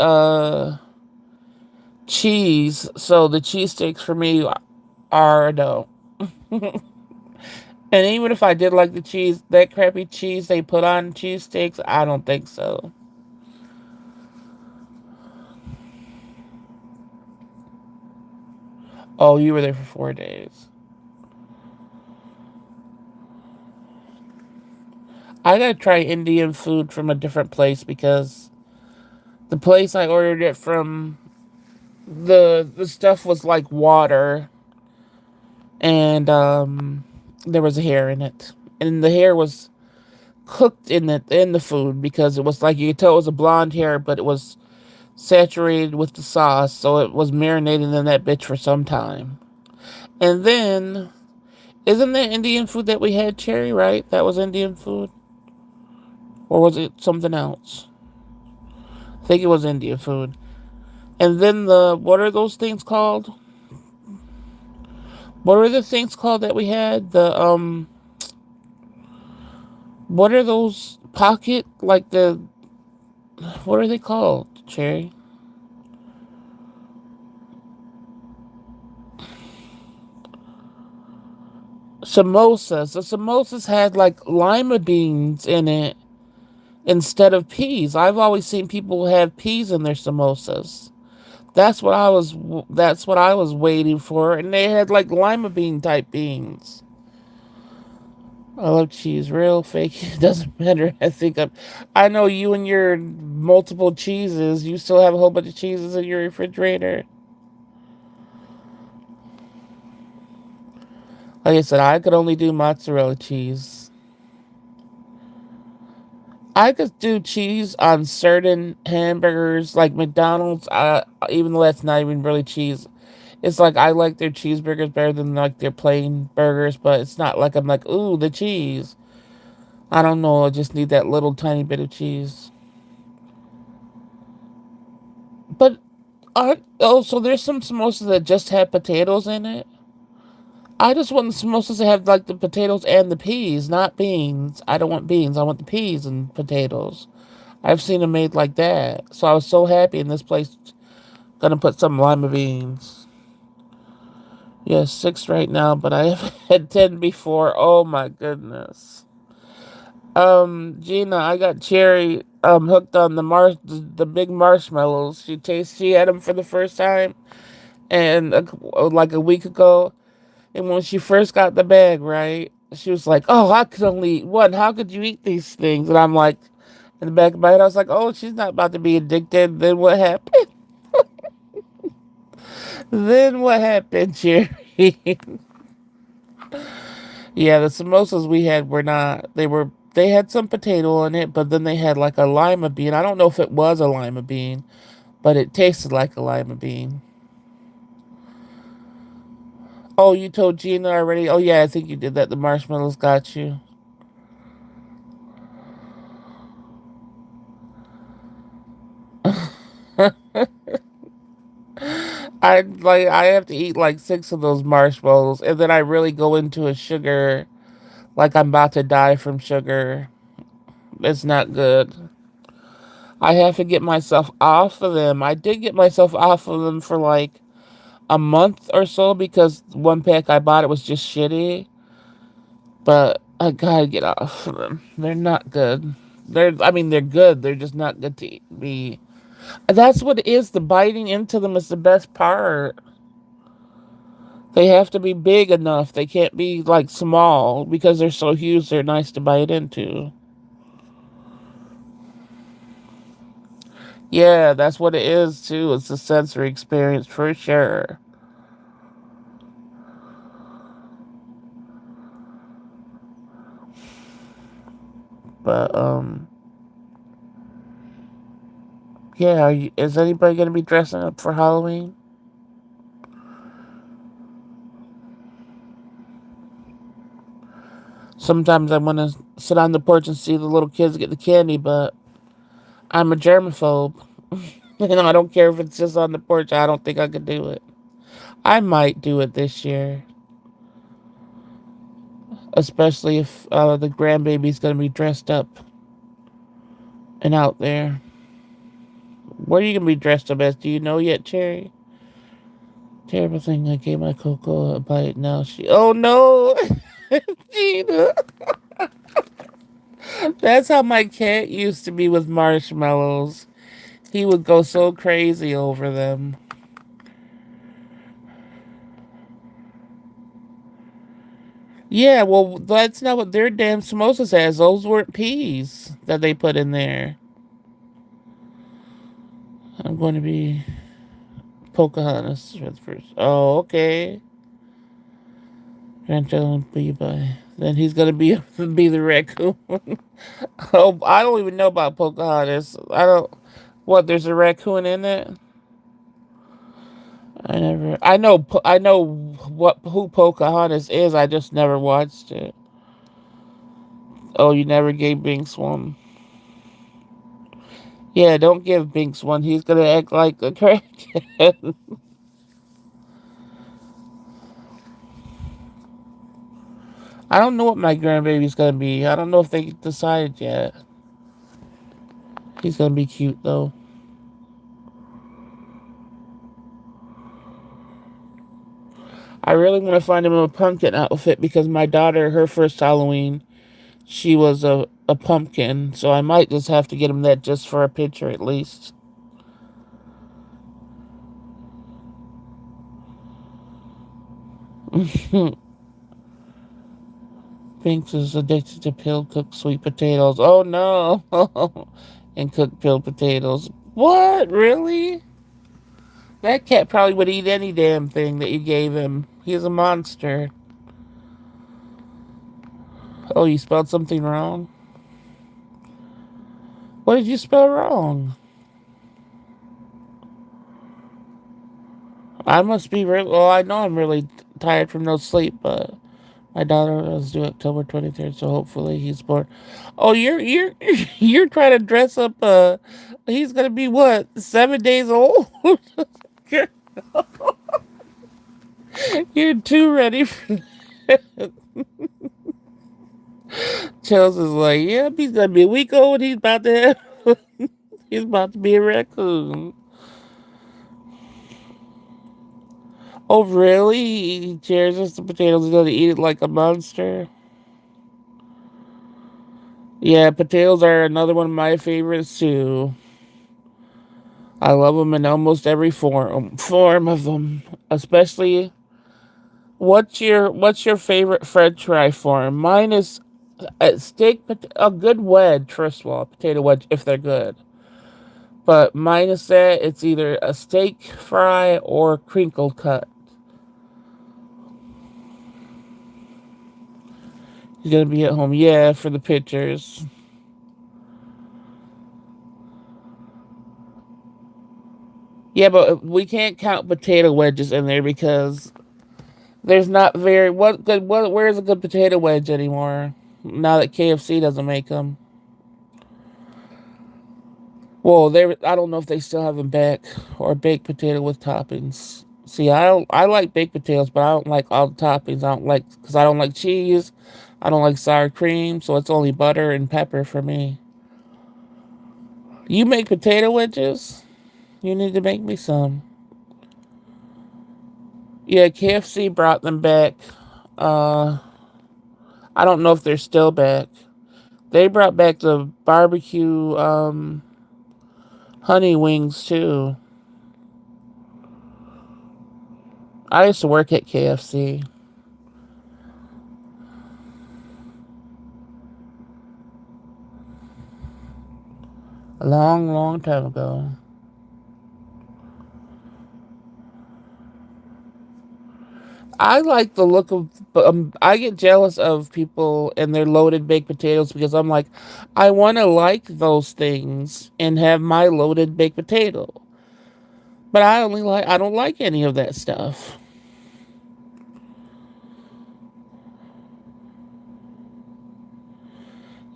cheese, so the cheesesteaks for me are a no. And even if I did like the cheese, that crappy cheese they put on cheesesteaks, I don't think so. Oh, you were there for 4 days. I gotta try Indian food from a different place because the place I ordered it from, the stuff was like water, and there was hair in it, and the hair was cooked in the food because it was like you could tell it was a blonde hair, but it was saturated with the sauce, so it was marinated in that bitch for some time. And then, isn't that Indian food that we had, Cherry? Right? That was Indian food, or was it something else? I think it was Indian food. And then the what are those things called? What are the things called that we had? The what are those pocket like the what are they called, Cherry? Samosas. The samosas had like lima beans in it instead of peas. I've always seen people have peas in their samosas. That's what I was. That's what I was waiting for, and they had like lima bean type beans. I love cheese, real, fake. It doesn't matter. I know you and your multiple cheeses. You still have a whole bunch of cheeses in your refrigerator. Like I said, I could only do mozzarella cheese. I could do cheese on certain hamburgers, like McDonald's. Even though that's not even really cheese, it's like I like their cheeseburgers better than like their plain burgers. But it's not like I'm like, ooh, the cheese. I don't know. I just need that little tiny bit of cheese. But so there's some samosas that just have potatoes in it. I just want the samosas to have like the potatoes and the peas, not beans. I don't want beans. I want the peas and potatoes. I've seen them made like that. So I was so happy in this place. Gonna put some lima beans. Yes, 6 right now, but I have had 10 before. Oh my goodness. Gina, I got Cherry hooked on the big marshmallows. She had them for the first time and like a week ago. And when she first got the bag, right, she was like, "Oh, I could only eat one. How could you eat these things?" And I'm like, in the back of my head, I was like, "Oh, she's not about to be addicted." Then what happened? Then what happened, Cherry? Yeah, the samosas we had were not. They had some potato in it, but then they had like a lima bean. I don't know if it was a lima bean, but it tasted like a lima bean. Oh, you told Gina already? Oh yeah, I think you did that. The marshmallows got you. I have to eat like 6 of those marshmallows, and then I really go into a sugar like I'm about to die from sugar. It's not good. I have to get myself off of them. I did get myself off of them for like a month or so because one pack I bought it was just shitty. But I gotta get off of them. They're not good. They're good. They're just not good to be. That's what it is. The biting into them is the best part. They have to be big enough. They can't be like small because they're so huge. They're nice to bite into. Yeah, that's what it is too. It's a sensory experience for sure. But yeah. Is anybody gonna be dressing up for Halloween? Sometimes I want to sit on the porch and see the little kids get the candy, but I'm a germaphobe. I don't care if it's just on the porch. I don't think I could do it. I might do it this year, especially if the grandbaby's gonna be dressed up and out there. What are you gonna be dressed up as? Do you know yet, Cherry? Terrible thing. I gave my Coco a bite. Now she. Oh no, Gina. That's how my cat used to be with marshmallows. He would go so crazy over them. Yeah, well, that's not what their damn samosas has. Those weren't peas that they put in there. I'm going to be Pocahontas for the first. Oh, okay. Rancho be by. Then he's gonna be be the raccoon. Oh, I don't even know about Pocahontas. I don't. What? There's a raccoon in it. I never. I know. I know what who Pocahontas is. I just never watched it. Oh, you never gave Binks one. Yeah, don't give Binks one. He's gonna act like a crackhead. I don't know what my grandbaby's gonna be. I don't know if they decided yet. He's gonna be cute though. I really want to find him a pumpkin outfit because my daughter, her first Halloween, she was a pumpkin. So I might just have to get him that just for a picture at least. Binks is addicted to peeled cooked sweet potatoes. Oh no! And cooked peeled potatoes. What? Really? That cat probably would eat any damn thing that you gave him. He's a monster. Oh, you spelled something wrong? What did you spell wrong? I must be really. Well, I know I'm really tired from no sleep, but my daughter was due October 23rd, so hopefully he's born. Oh, you're you're trying to dress up. He's gonna be what? 7 days old. you're, you're too ready for. Chelsea's like, yeah, he's gonna be a week old. He's about to have. He's about to be a raccoon. Oh, really? He tears us the potatoes. He's gonna eat it like a monster. Yeah, potatoes are another one of my favorites too. I love them in almost every form of them. Especially, what's your favorite French fry form? Mine is a good wedge. First of all, potato wedge if they're good. But minus that, it's either a steak fry or crinkle cut. He's gonna be at home, yeah, for the pictures. Yeah, but we can't count potato wedges in there because there's not very what good. Where's a good potato wedge anymore? Now that KFC doesn't make them. Well, they I don't know if they still have them back or baked potato with toppings. See, I like baked potatoes, but I don't like all the toppings. I don't like because I don't like cheese. I don't like sour cream, so it's only butter and pepper for me. You make potato wedges? You need to make me some. Yeah, KFC brought them back. Uh, I don't know if they're still back. They brought back the barbecue honey wings too. I used to work at KFC a long, long time ago. I like the look of. I get jealous of people and their loaded baked potatoes because I'm like, I want to like those things and have my loaded baked potato, but I don't like any of that stuff.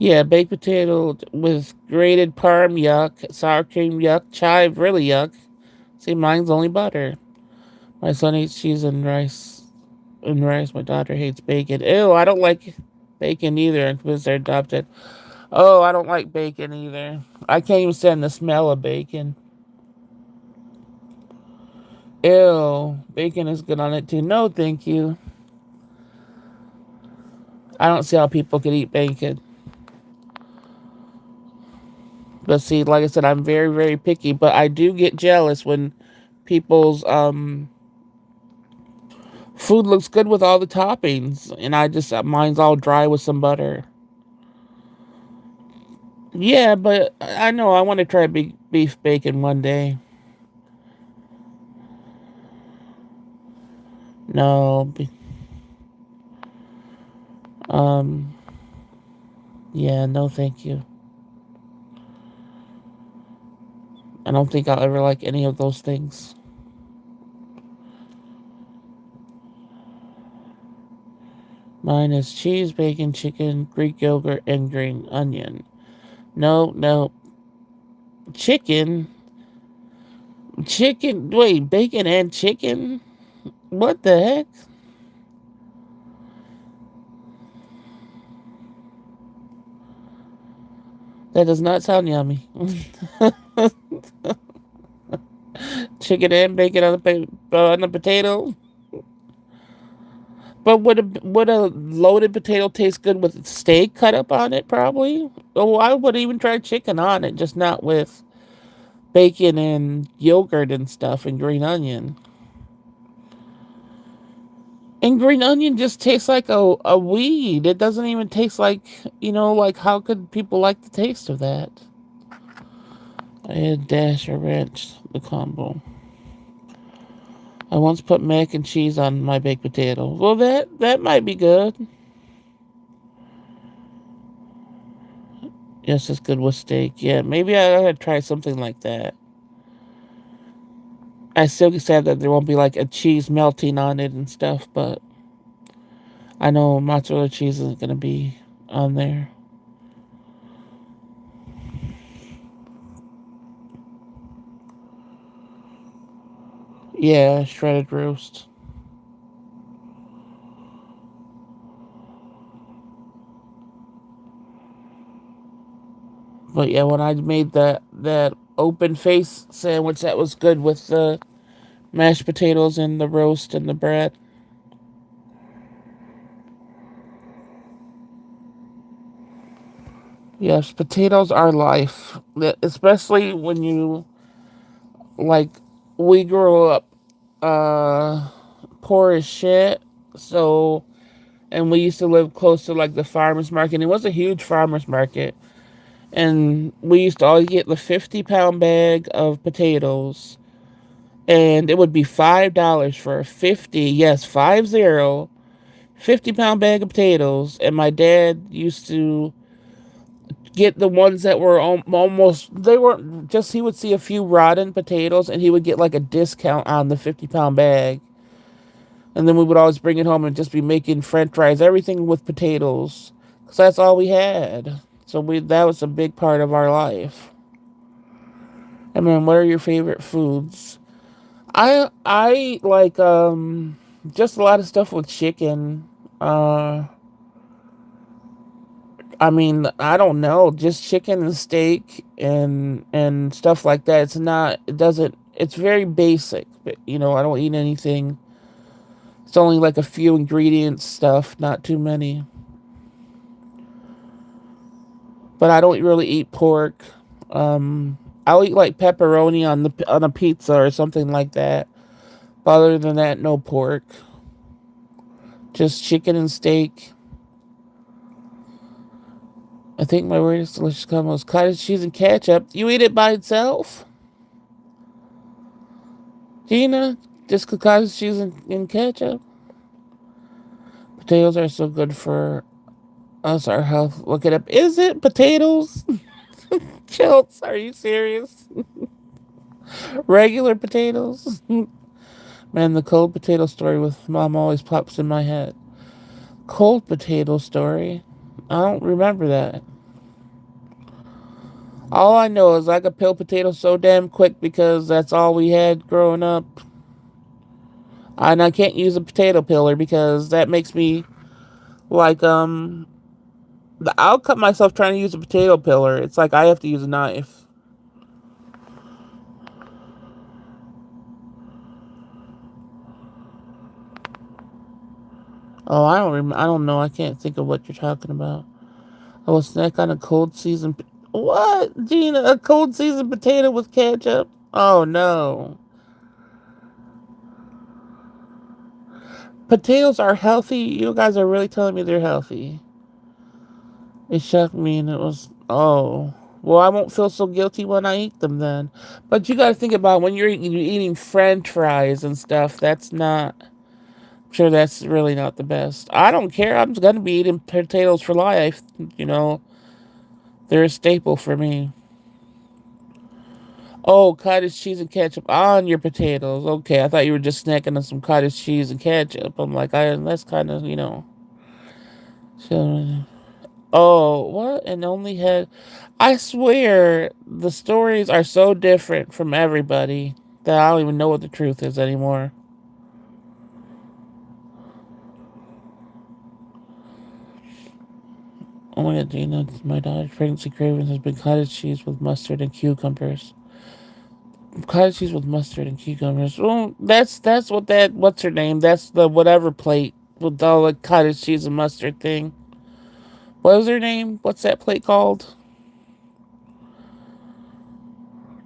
Yeah, baked potato with grated parm, yuck. Sour cream, yuck. Chive, really yuck. See, mine's only butter. My son eats cheese and rice. And rice. My daughter hates bacon. Ew, I don't like bacon either because they're adopted. Oh, I don't like bacon either. I can't even stand the smell of bacon. Ew, bacon is good on it too. No, thank you. I don't see how people could eat bacon. But see, like I said, I'm very, very picky. But I do get jealous when people's Food looks good with all the toppings, and mine's all dry with some butter. Yeah, but I know I want to try beef bacon one day. No, um, yeah, no, thank you. I don't think I'll ever like any of those things. Mine is cheese, bacon, chicken, Greek yogurt, and green onion. No, no, chicken, chicken. Wait, bacon and chicken? What the heck? That does not sound yummy. Chicken and bacon on a potato. But would a loaded potato taste good with steak cut up on it? Probably. Oh, I would even try chicken on it, just not with bacon and yogurt and stuff and green onion. And green onion just tastes like a weed. It doesn't even taste like, like how could people like the taste of that? I had dash or ranch, the combo. I once put mac and cheese on my baked potato. Well, that might be good. Yes, it's good with steak. Yeah, maybe I gotta try something like that. I still sad that there won't be like a cheese melting on it and stuff, but I know mozzarella cheese isn't gonna be on there. Yeah, shredded roast. But yeah, when I made that open face sandwich, that was good with the mashed potatoes and the roast and the bread. Yes, potatoes are life, especially when you like. We grew up poor as shit, so and we used to live close to like the farmers market. It was a huge farmers market, and we used to always get the 50-pound bag of potatoes, and it would be $5 for a 50, yes, 50, 50-pound bag of potatoes. And my dad used to get the ones that were almost, they weren't just, he would see a few rotten potatoes and he would get like a discount on the 50-pound bag. And then we would always bring it home and just be making french fries, everything with potatoes, because that's all we had. So that was a big part of our life. I mean, what are your favorite foods? I like just a lot of stuff with chicken. Uh I mean, I don't know, just chicken and steak and stuff like that. It doesn't, it's very basic, but I don't eat anything. It's only like a few ingredients stuff, not too many. But I don't really eat pork. Um I'll eat like pepperoni on a pizza or something like that. But other than that, no pork. Just chicken and steak. I think my weirdest delicious combo is cottage cheese and ketchup. You eat it by itself? Gina? Just cottage cheese and ketchup? Potatoes are so good for us, our health. Look it up. Is it potatoes? Chilts, are you serious? Regular potatoes? Man, the cold potato story with mom always pops in my head. Cold potato story? I don't remember that. All I know is I could peel potatoes so damn quick because that's all we had growing up. And I can't use a potato peeler because that makes me like I'll cut myself trying to use a potato peeler. It's like I have to use a knife. Oh, I don't know. I can't think of what you're talking about. Oh, a snack on a cold season. What, Gina? A cold season potato with ketchup? Oh no. Potatoes are healthy. You guys are really telling me they're healthy. It shocked me, and it was, oh. Well, I won't feel so guilty when I eat them then. But you got to think about when you're eating French fries and stuff. That's not. I'm sure that's really not the best. I don't care. I'm gonna be eating potatoes for life. You know, they're a staple for me. Oh, cottage cheese and ketchup on your potatoes. Okay, I thought you were just snacking on some cottage cheese and ketchup. I'm like, that's kind of, you know. So, oh, what? And only had. I swear, the stories are so different from everybody that I don't even know what the truth is anymore. Oh my god, Gina, my daughter's pregnancy cravings has been cottage cheese with mustard and cucumbers. Cottage cheese with mustard and cucumbers. Well, that's what that what's her name? That's the whatever plate with all the cottage cheese and mustard thing. What was her name? What's that plate called?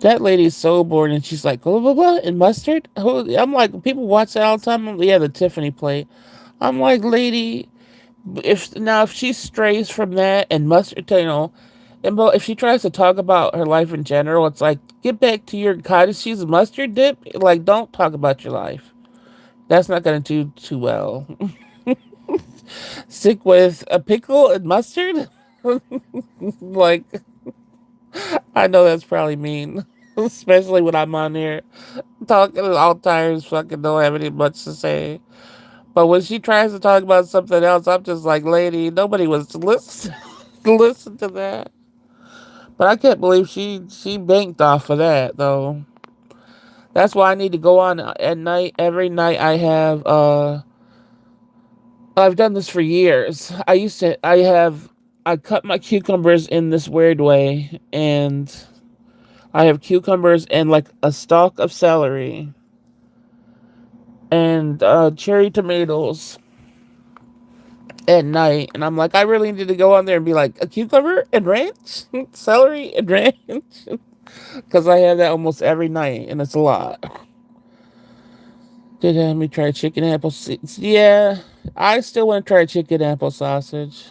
That lady's so bored, and she's like, blah blah blah, and mustard. I'm like, people watch that all the time. Yeah, the Tiffany plate. I'm like, lady, if she strays from that and mustard, you know, and if she tries to talk about her life in general, it's like, get back to your cottage cheese and mustard dip. Like, don't talk about your life. That's not gonna do too well. Stick with a pickle and mustard. Like, I know that's probably mean, especially when I'm on here talking at all times. Fucking don't have any much to say. But when she tries to talk about something else, I'm just like, lady, nobody was to listen listen to that. But I can't believe she banked off of that though. That's why I need to go on at night. Every night I've done this for years. I cut my cucumbers in this weird way, and I have cucumbers and like a stalk of celery and cherry tomatoes at night. And I'm like, I really need to go on there and be like, a cucumber and ranch? Celery and ranch? Because I have that almost every night, and it's a lot. Did have me try chicken apple? Yeah, I still want to try chicken apple sausage.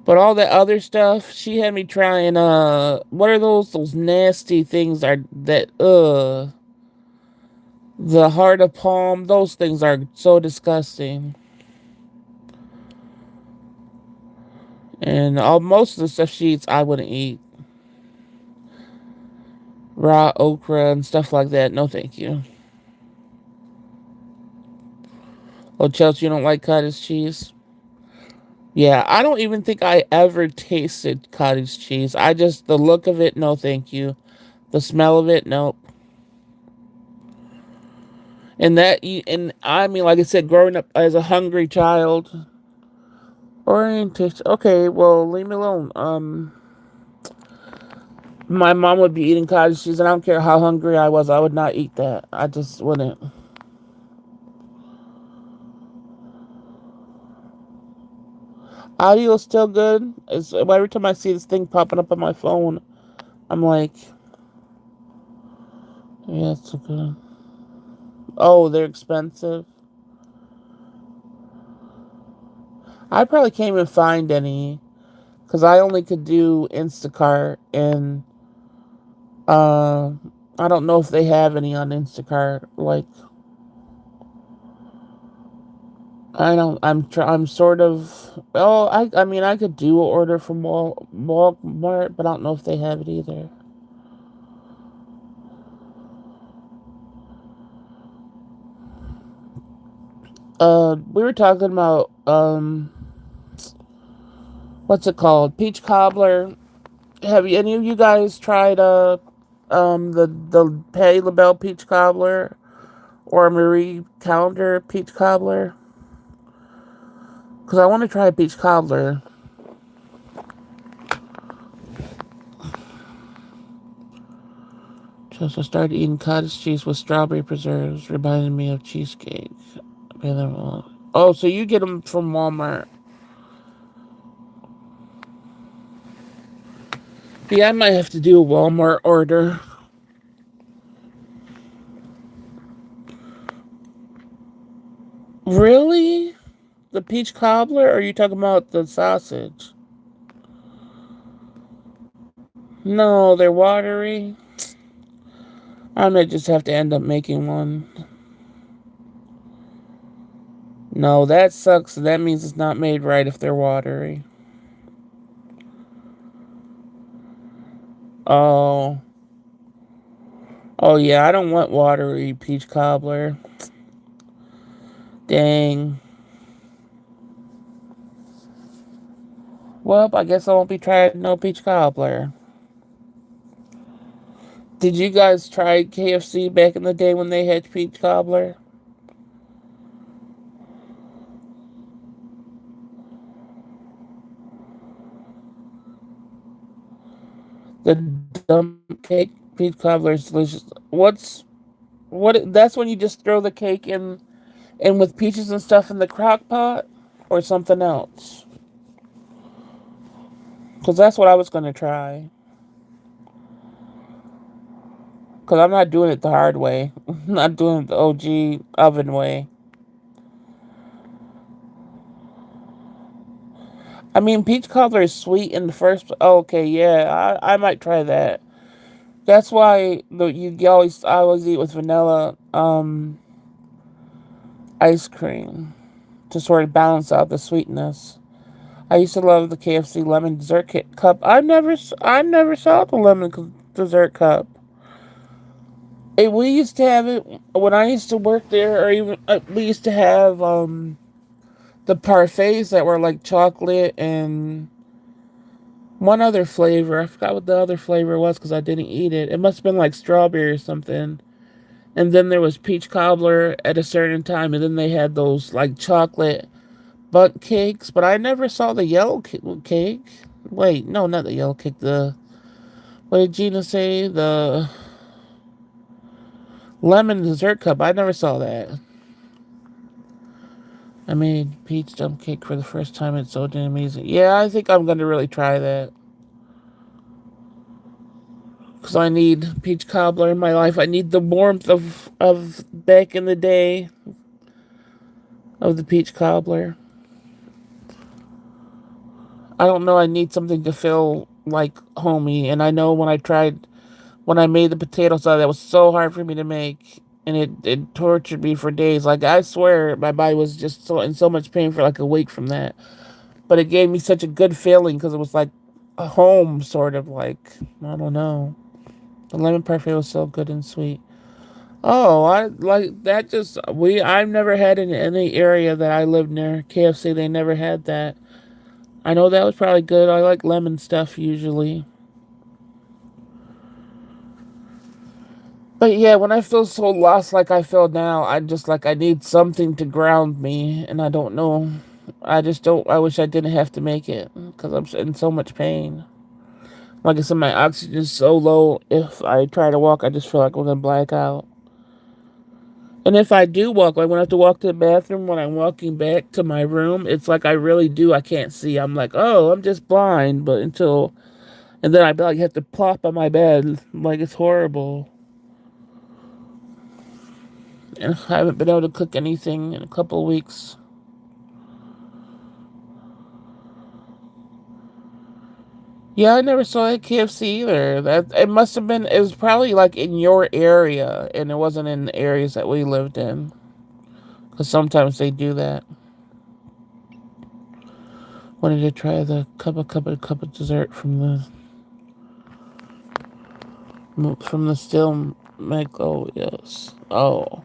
But all that other stuff, she had me trying what are those nasty things are that the heart of palm, those things are so disgusting. And all most of the stuff she eats I wouldn't eat. Raw okra and stuff like that. No thank you. Oh, Chelsea, you don't like cottage cheese? Yeah, I don't even think I ever tasted cottage cheese. I just, the look of it, no thank you. The smell of it, nope. And I mean, like I said, growing up as a hungry child, orientation. Okay, well, leave me alone. My mom would be eating cottage cheese, and I don't care how hungry I was, I would not eat that. I just wouldn't. Audio is still good. Every time I see this thing popping up on my phone, I'm like, yeah, it's so good. Oh, they're expensive. I probably can't even find any because I only could do Instacart, and uh, I don't know if they have any on Instacart. Like, I don't. I'm sort of. Oh, I mean, I could do an order from Walmart, but I don't know if they have it either. We were talking about what's it called? Peach cobbler. Have you any of you guys tried the Patty LaBelle peach cobbler or Marie Calendar peach cobbler? Because I want to try a peach cobbler. Just I started eating cottage cheese with strawberry preserves, reminding me of cheesecake. Oh, so you get them from Walmart? Yeah, I might have to do a Walmart order. Really? The peach cobbler? Or are you talking about the sausage? No, they're watery. I might just have to end up making one. No, that sucks. That means it's not made right if they're watery. Oh. Oh, yeah, I don't want watery peach cobbler. Dang. Well, I guess I won't be trying no peach cobbler. Did you guys try KFC back in the day when they had peach cobbler? The dump cake peach cobbler is delicious. What? That's when you just throw the cake in with peaches and stuff in the crock pot, or something else. Because that's what I was gonna try. Because I'm not doing it the hard way. I'm not doing it the OG oven way. I mean, peach cobbler is sweet in the first. Oh, okay, yeah, I might try that. That's why I always eat with vanilla ice cream to sort of balance out the sweetness. I used to love the KFC lemon dessert cup. I never saw the dessert cup. We used to have it when I used to work there, or even we used to have the parfaits that were like chocolate and one other flavor. I forgot what the other flavor was because I didn't eat it. It must have been like strawberry or something. And then there was peach cobbler at a certain time, and then they had those like chocolate butt cakes. But I never saw the yellow cake. Wait, no, not the yellow cake. The what did Gina say? The lemon dessert cup. I never saw that. I made peach dump cake for the first time. It's so damn amazing. Yeah, I think I'm gonna really try that. Because I need peach cobbler in my life. I need the warmth of back in the day of the peach cobbler. I don't know. I need something to feel like homey. And I know when I made the potato salad, that was so hard for me to make. And it tortured me for days. Like, I swear my body was just so in so much pain for like a week from that. But it gave me such a good feeling because it was like a home, sort of like, I don't know. The lemon parfait was so good and sweet. Oh, I like that. I've never had in any area that I lived near KFC. They never had that. I know that was probably good. I like lemon stuff usually. But yeah, when I feel so lost like I feel now, I just like I need something to ground me, and I don't know. I just don't. I wish I didn't have to make it because I'm in so much pain. Like I said, my oxygen is so low. If I try to walk, I just feel like I'm gonna black out. And if I do walk, like when I have to walk to the bathroom, when I'm walking back to my room, it's like I really do. I can't see. I'm like, oh, I'm just blind. And then I like have to plop on my bed. Like it's horrible. And I haven't been able to cook anything in a couple of weeks. Yeah, I never saw that KFC either. That it must have been. It was probably like in your area, and it wasn't in the areas that we lived in. Because sometimes they do that. Wanted to try the cup of dessert from the still Magnolias. Oh,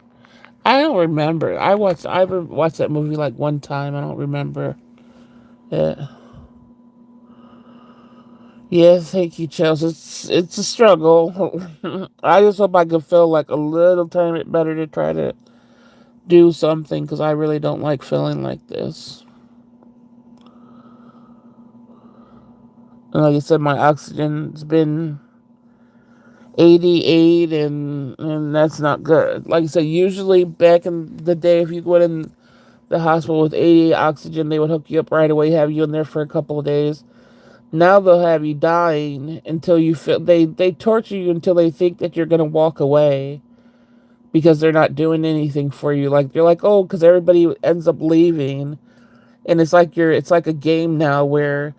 I don't remember. I watched that movie like one time. I don't remember it. Yes, thank you, Chelsea. It's a struggle. I just hope I could feel like a little tiny bit better to try to do something because I really don't like feeling like this. And like I said, my oxygen's been 88, and that's not good. Like I said, usually back in the day, if you went in the hospital with 88 oxygen, they would hook you up right away, have you in there for a couple of days. Now they'll have you dying until you feel they torture you until they think that you're gonna walk away. because they're not doing anything for you. Like you're like, oh, because everybody ends up leaving, and it's like a game now where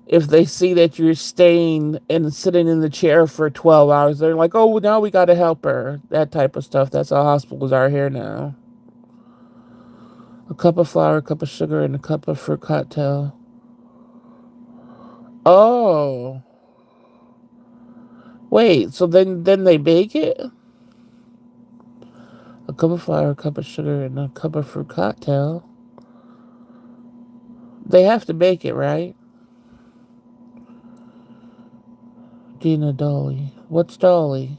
if they see that you're staying and sitting in the chair for 12 hours, they're like, oh, now we got to help her. That type of stuff. That's how hospitals are here now. A cup of flour, a cup of sugar, and a cup of fruit cocktail. Oh, wait. So then they bake it? A cup of flour, a cup of sugar, and a cup of fruit cocktail. They have to bake it, right? Gina Dolly. What's Dolly?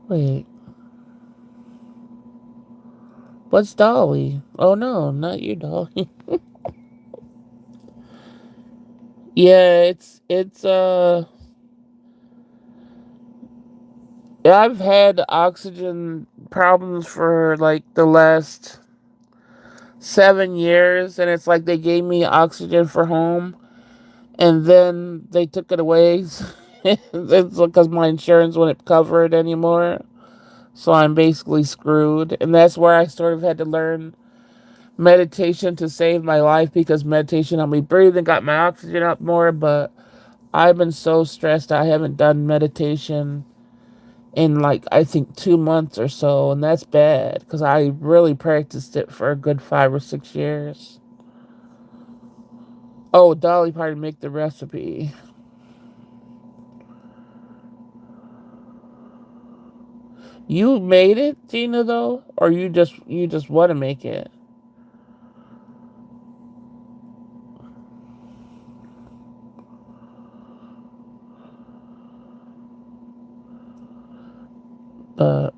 Wait. What's Dolly? Oh no, not you, Dolly. Yeah, I've had oxygen problems for like the last 7 years, and it's like they gave me oxygen for home, and then they took it away. It's because my insurance wouldn't cover it anymore, so I'm basically screwed. And that's where I sort of had to learn meditation to save my life because meditation helped me breathe and got my oxygen up more. But I've been so stressed, I haven't done meditation in like I think 2 months or so, and that's bad because I really practiced it for a good 5 or 6 years. Oh, Dolly probably make the recipe. You made it, Gina, though, or you just want to make it? But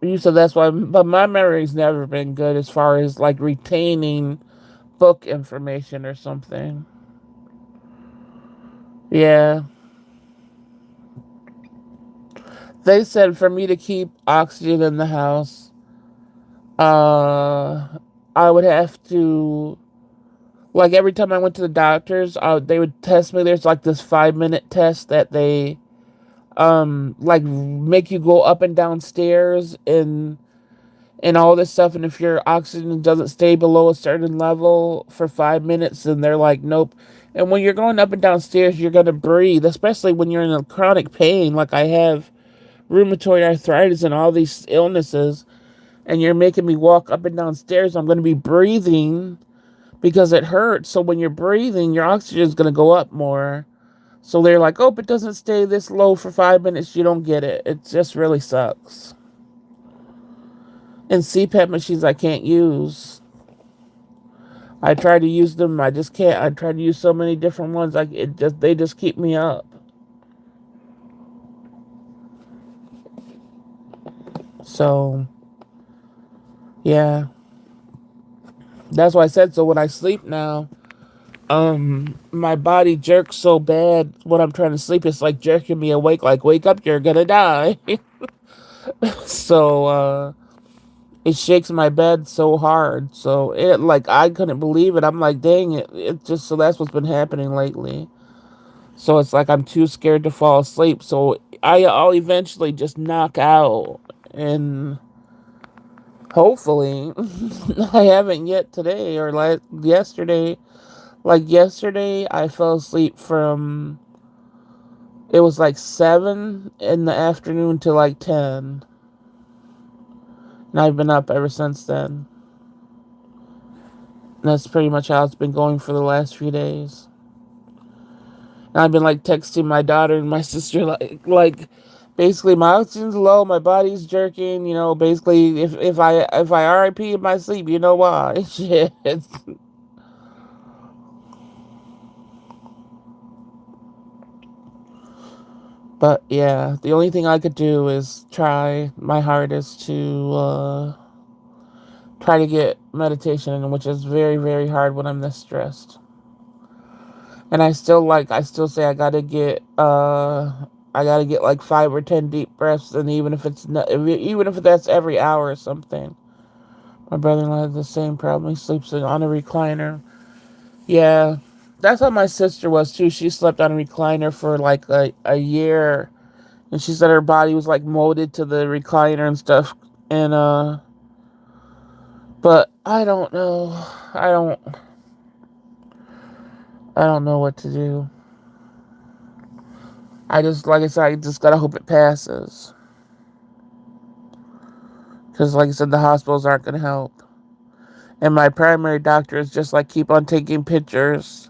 you said that's why. But my memory's never been good as far as like retaining book information or something. Yeah, they said for me to keep oxygen in the house, uh, I would have to like every time I went to the doctors, they would test me. There's like this 5 minute test that they like make you go up and down stairs and all this stuff. And if your oxygen doesn't stay below a certain level for 5 minutes, then they're like, nope. And when you're going up and down stairs, you're gonna breathe, especially when you're in a chronic pain like I have rheumatoid arthritis and all these illnesses, and you're making me walk up and down stairs. I'm gonna be breathing because it hurts. So when you're breathing, your oxygen is going to go up more. So they're like, oh, if it doesn't stay this low for 5 minutes, you don't get it. It just really sucks. And CPAP machines I can't use. I try to use them, I just can't. I try to use so many different ones. They just keep me up. So yeah, that's why I said so. When I sleep now, my body jerks so bad when I'm trying to sleep. It's like jerking me awake. Like, wake up, you're gonna die. So it shakes my bed so hard. So it like I couldn't believe it. I'm like, dang it. It just so that's what's been happening lately. So it's like I'm too scared to fall asleep. So I'll eventually just knock out, and hopefully I haven't yet today or like yesterday. Like yesterday I fell asleep from it was like 7 in the afternoon to like 10. And I've been up ever since then. And that's pretty much how it's been going for the last few days. And I've been like texting my daughter and my sister like basically my oxygen's low, my body's jerking, basically if I RIP in my sleep, you know why. Shit. But yeah, the only thing I could do is try my hardest to try to get meditation in, which is very, very hard when I'm this stressed. And I still say I gotta get like 5 or 10 deep breaths, and even if it's not, even if that's every hour or something. My brother-in-law has the same problem. He sleeps on a recliner. Yeah, That's how my sister was too. She slept on a recliner for like a year, and she said her body was like molded to the recliner and stuff. And but I don't know. I don't. I don't know what to do. I just, like I said, I just gotta hope it passes. Because, like I said, the hospitals aren't gonna help. And my primary doctor is just like, keep on taking pictures.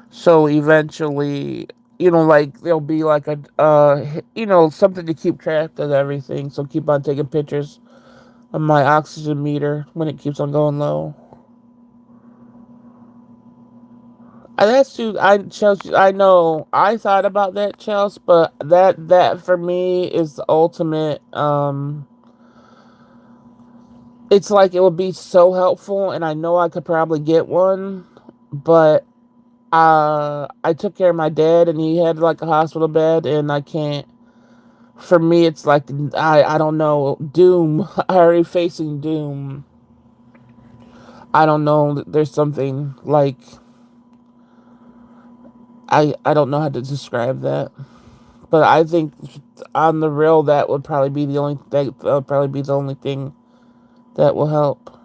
So eventually, like there'll be like something to keep track of everything. So keep on taking pictures of my oxygen meter when it keeps on going low. That's too. Chelsea. I know. I thought about that, Chelsea, but that for me is the ultimate. It's like it would be so helpful, and I know I could probably get one, but I took care of my dad, and he had like a hospital bed, and I can't. For me, it's like I don't know, doom. Already facing doom. I don't know. There's something like I don't know how to describe that. But I think on the real, that would probably be the only thing that will help.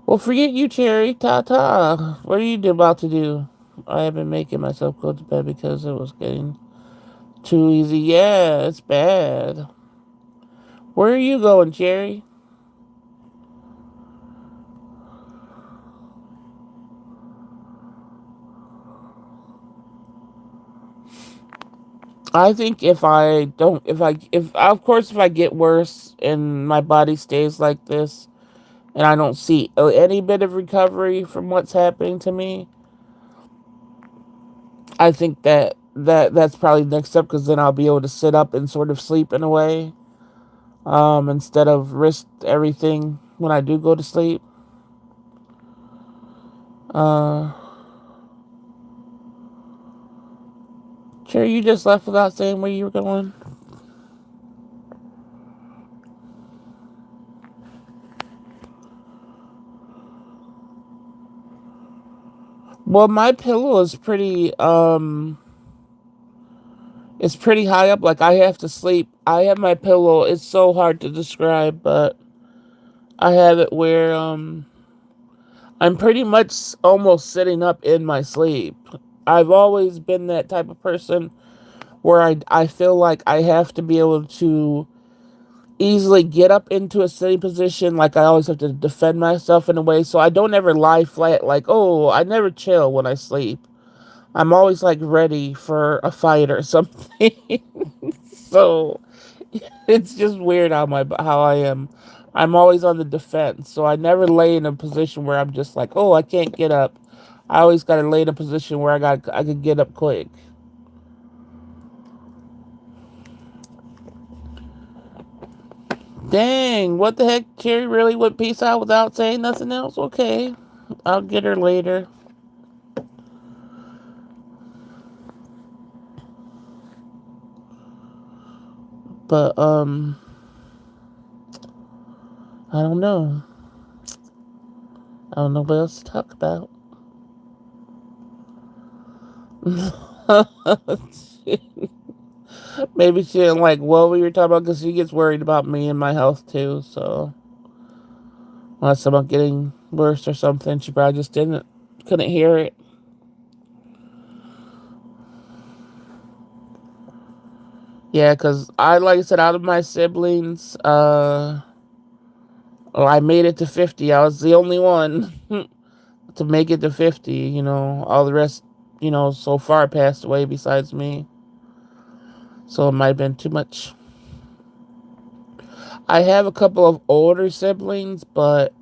Well, forget you, Cherry. Ta ta. What are you about to do? I have been making myself go to bed because it was getting too easy. Yeah, it's bad. Where are you going, Cherry? I think if I don't, if of course, if I get worse and my body stays like this, and I don't see any bit of recovery from what's happening to me, I think that's probably the next step, because then I'll be able to sit up and sort of sleep in a way, instead of risk everything when I do go to sleep. Uh, sure, you just left without saying where you were going. Well, my pillow is it's pretty high up. Like I have to sleep. I have my pillow. It's so hard to describe, but I have it where I'm pretty much almost sitting up in my sleep. I've always been that type of person where I feel like I have to be able to easily get up into a sitting position. Like I always have to defend myself in a way, so I don't ever lie flat. Like, oh, I never chill when I sleep. I'm always like ready for a fight or something. So it's just weird how I am. I'm always on the defense, so I never lay in a position where I'm just like, oh, I can't get up. I always got to lay in a position where I could get up quick. Dang, what the heck? Carrie really went peace out without saying nothing else? Okay, I'll get her later. But I don't know. I don't know what else to talk about. Maybe she didn't like what we were talking about, because she gets worried about me and my health too. So unless I'm getting worse or something, she probably just couldn't hear it. Yeah, because like I said, out of my siblings, I made it to 50. I was the only one to make it to 50. All the rest, so far passed away besides me. So it might have been too much. I have a couple of older siblings, but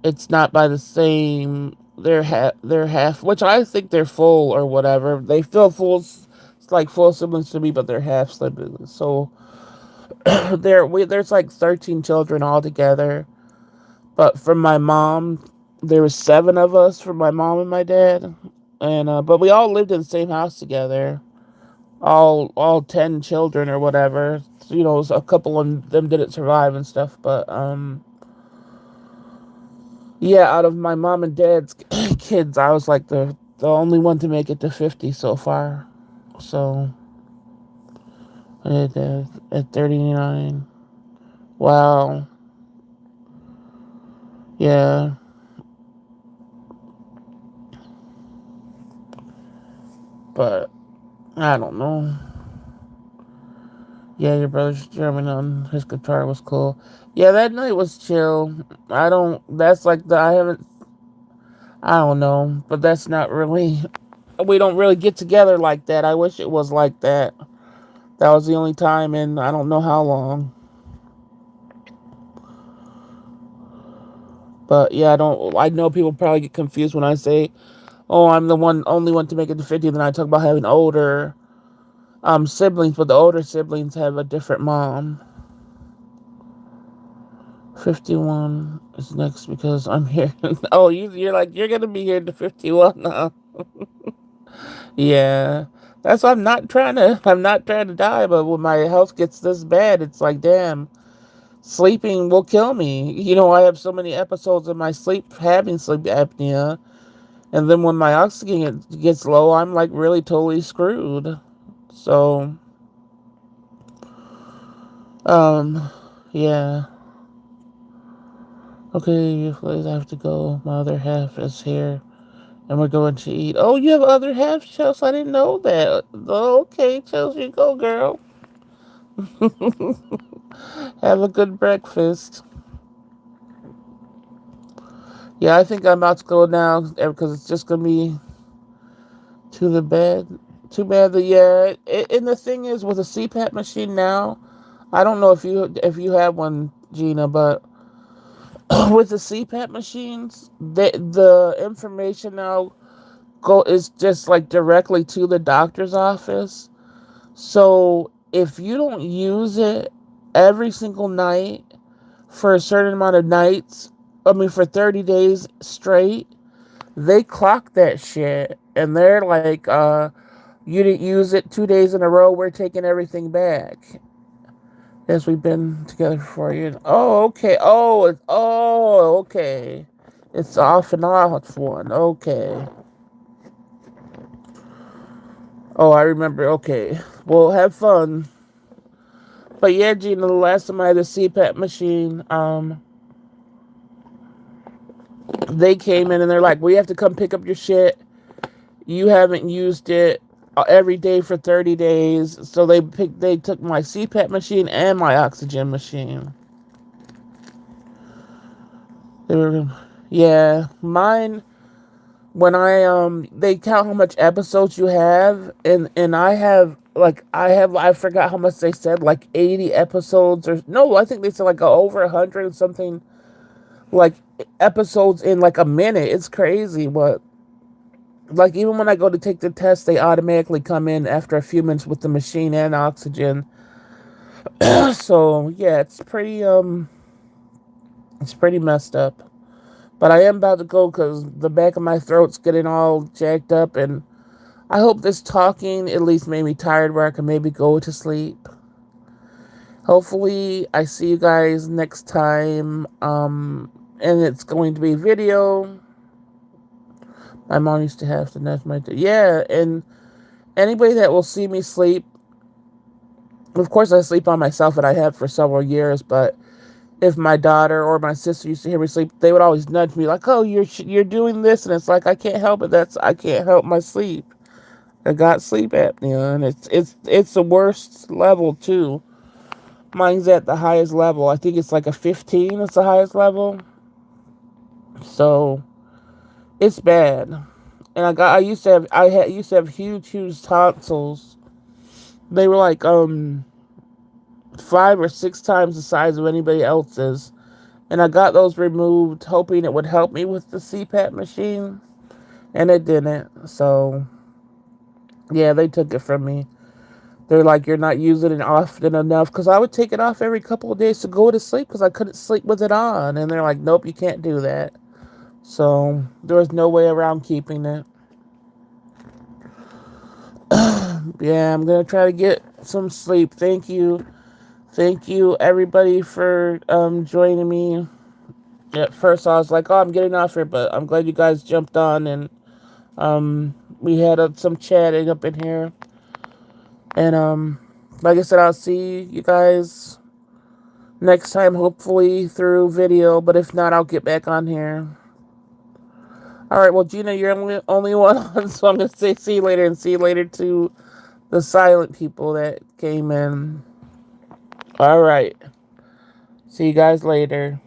it's not by the same. They're half, which I think they're full or whatever. They feel full, it's like full siblings to me, but they're half siblings. So there's like 13 children altogether. But from my mom, there was seven of us from my mom and my dad, and but we all lived in the same house together. All 10 children or whatever. So, a couple of them didn't survive and stuff, but. Yeah, out of my mom and dad's kids, I was like the only one to make it to 50 so far. So at 39. Wow. Yeah, but I don't know. Yeah, your brother's German on his guitar was cool. Yeah, that night was chill. I don't. That's like the I haven't. I don't know, but that's not really. We don't really get together like that. I wish it was like that. That was the only time in I don't know how long. But yeah, I don't. I know people probably get confused when I say, "Oh, I'm the only one to make it to 50." Then I talk about having older siblings, but the older siblings have a different mom. 51 is next because I'm here. Oh, you're like you're gonna be here to 51 now. Yeah, that's why I'm not trying to. I'm not trying to die, but when my health gets this bad, it's like damn. Sleeping will kill me. I have so many episodes of my sleep having sleep apnea. And then when my oxygen gets low, I'm like really totally screwed. So, um, yeah. Okay, I have to go. My other half is here. And we're going to eat. Oh, you have other half, Chelsea? I didn't know that. Oh, okay, Chelsea, go, girl. Have a good breakfast. Yeah, I think I'm about to go now because it's just going to be to the bed. Too bad that yeah. And the thing is, with a CPAP machine now, I don't know if you have one, Gina, but with the CPAP machines, the information now go is just like directly to the doctor's office. So if you don't use it every single night for a certain amount of nights, I mean for 30 days straight, they clock that shit and they're like, you didn't use it 2 days in a row, we're taking everything back. Yes, we've been together for 4 years. Oh, okay. Okay. It's off and off one. Okay. Oh, I remember. Okay. Well, have fun. But yeah, Gina, the last time I had a CPAP machine, they came in and they're like, "We have to come pick up your shit. You haven't used it every day for 30 days." So they took my CPAP machine and my oxygen machine. They were, yeah, mine. When they count how much episodes you have, and I forgot how much they said, like 80 episodes, or no, I think they said like over 100 and something, like episodes in like a minute. It's crazy, but like even when I go to take the test, they automatically come in after a few minutes with the machine and oxygen. So yeah, it's pretty messed up. But I am about to go because the back of my throat's getting all jacked up, and I hope this talking at least made me tired where I can maybe go to sleep. Hopefully, I see you guys next time. And it's going to be video. My mom used to have to nudge my yeah, and anybody that will see me sleep. Of course, I sleep on myself, and I have for several years. But if my daughter or my sister used to hear me sleep, they would always nudge me like, "Oh, you're doing this," and it's like I can't help it. I can't help my sleep. I got sleep apnea, and it's the worst level too. Mine's at the highest level. I think it's like a 15. It's the highest level, so it's bad. And I used to have huge tonsils. They were like 5 or 6 times the size of anybody else's, and I got those removed, hoping it would help me with the CPAP machine, and it didn't. So yeah, they took it from me. They're like, you're not using it often enough. Because I would take it off every couple of days to go to sleep because I couldn't sleep with it on. And they're like, nope, you can't do that. So there was no way around keeping it. Yeah, I'm going to try to get some sleep. Thank you. Thank you, everybody, for joining me. At first, I was like, "Oh, I'm getting off here," but I'm glad you guys jumped on, and we had some chatting up in here. And like I said, I'll see you guys next time, hopefully through video. But if not, I'll get back on here. All right. Well, Gina, you're only one on, so I'm gonna say see you later, and see you later to the silent people that came in. All right. See you guys later.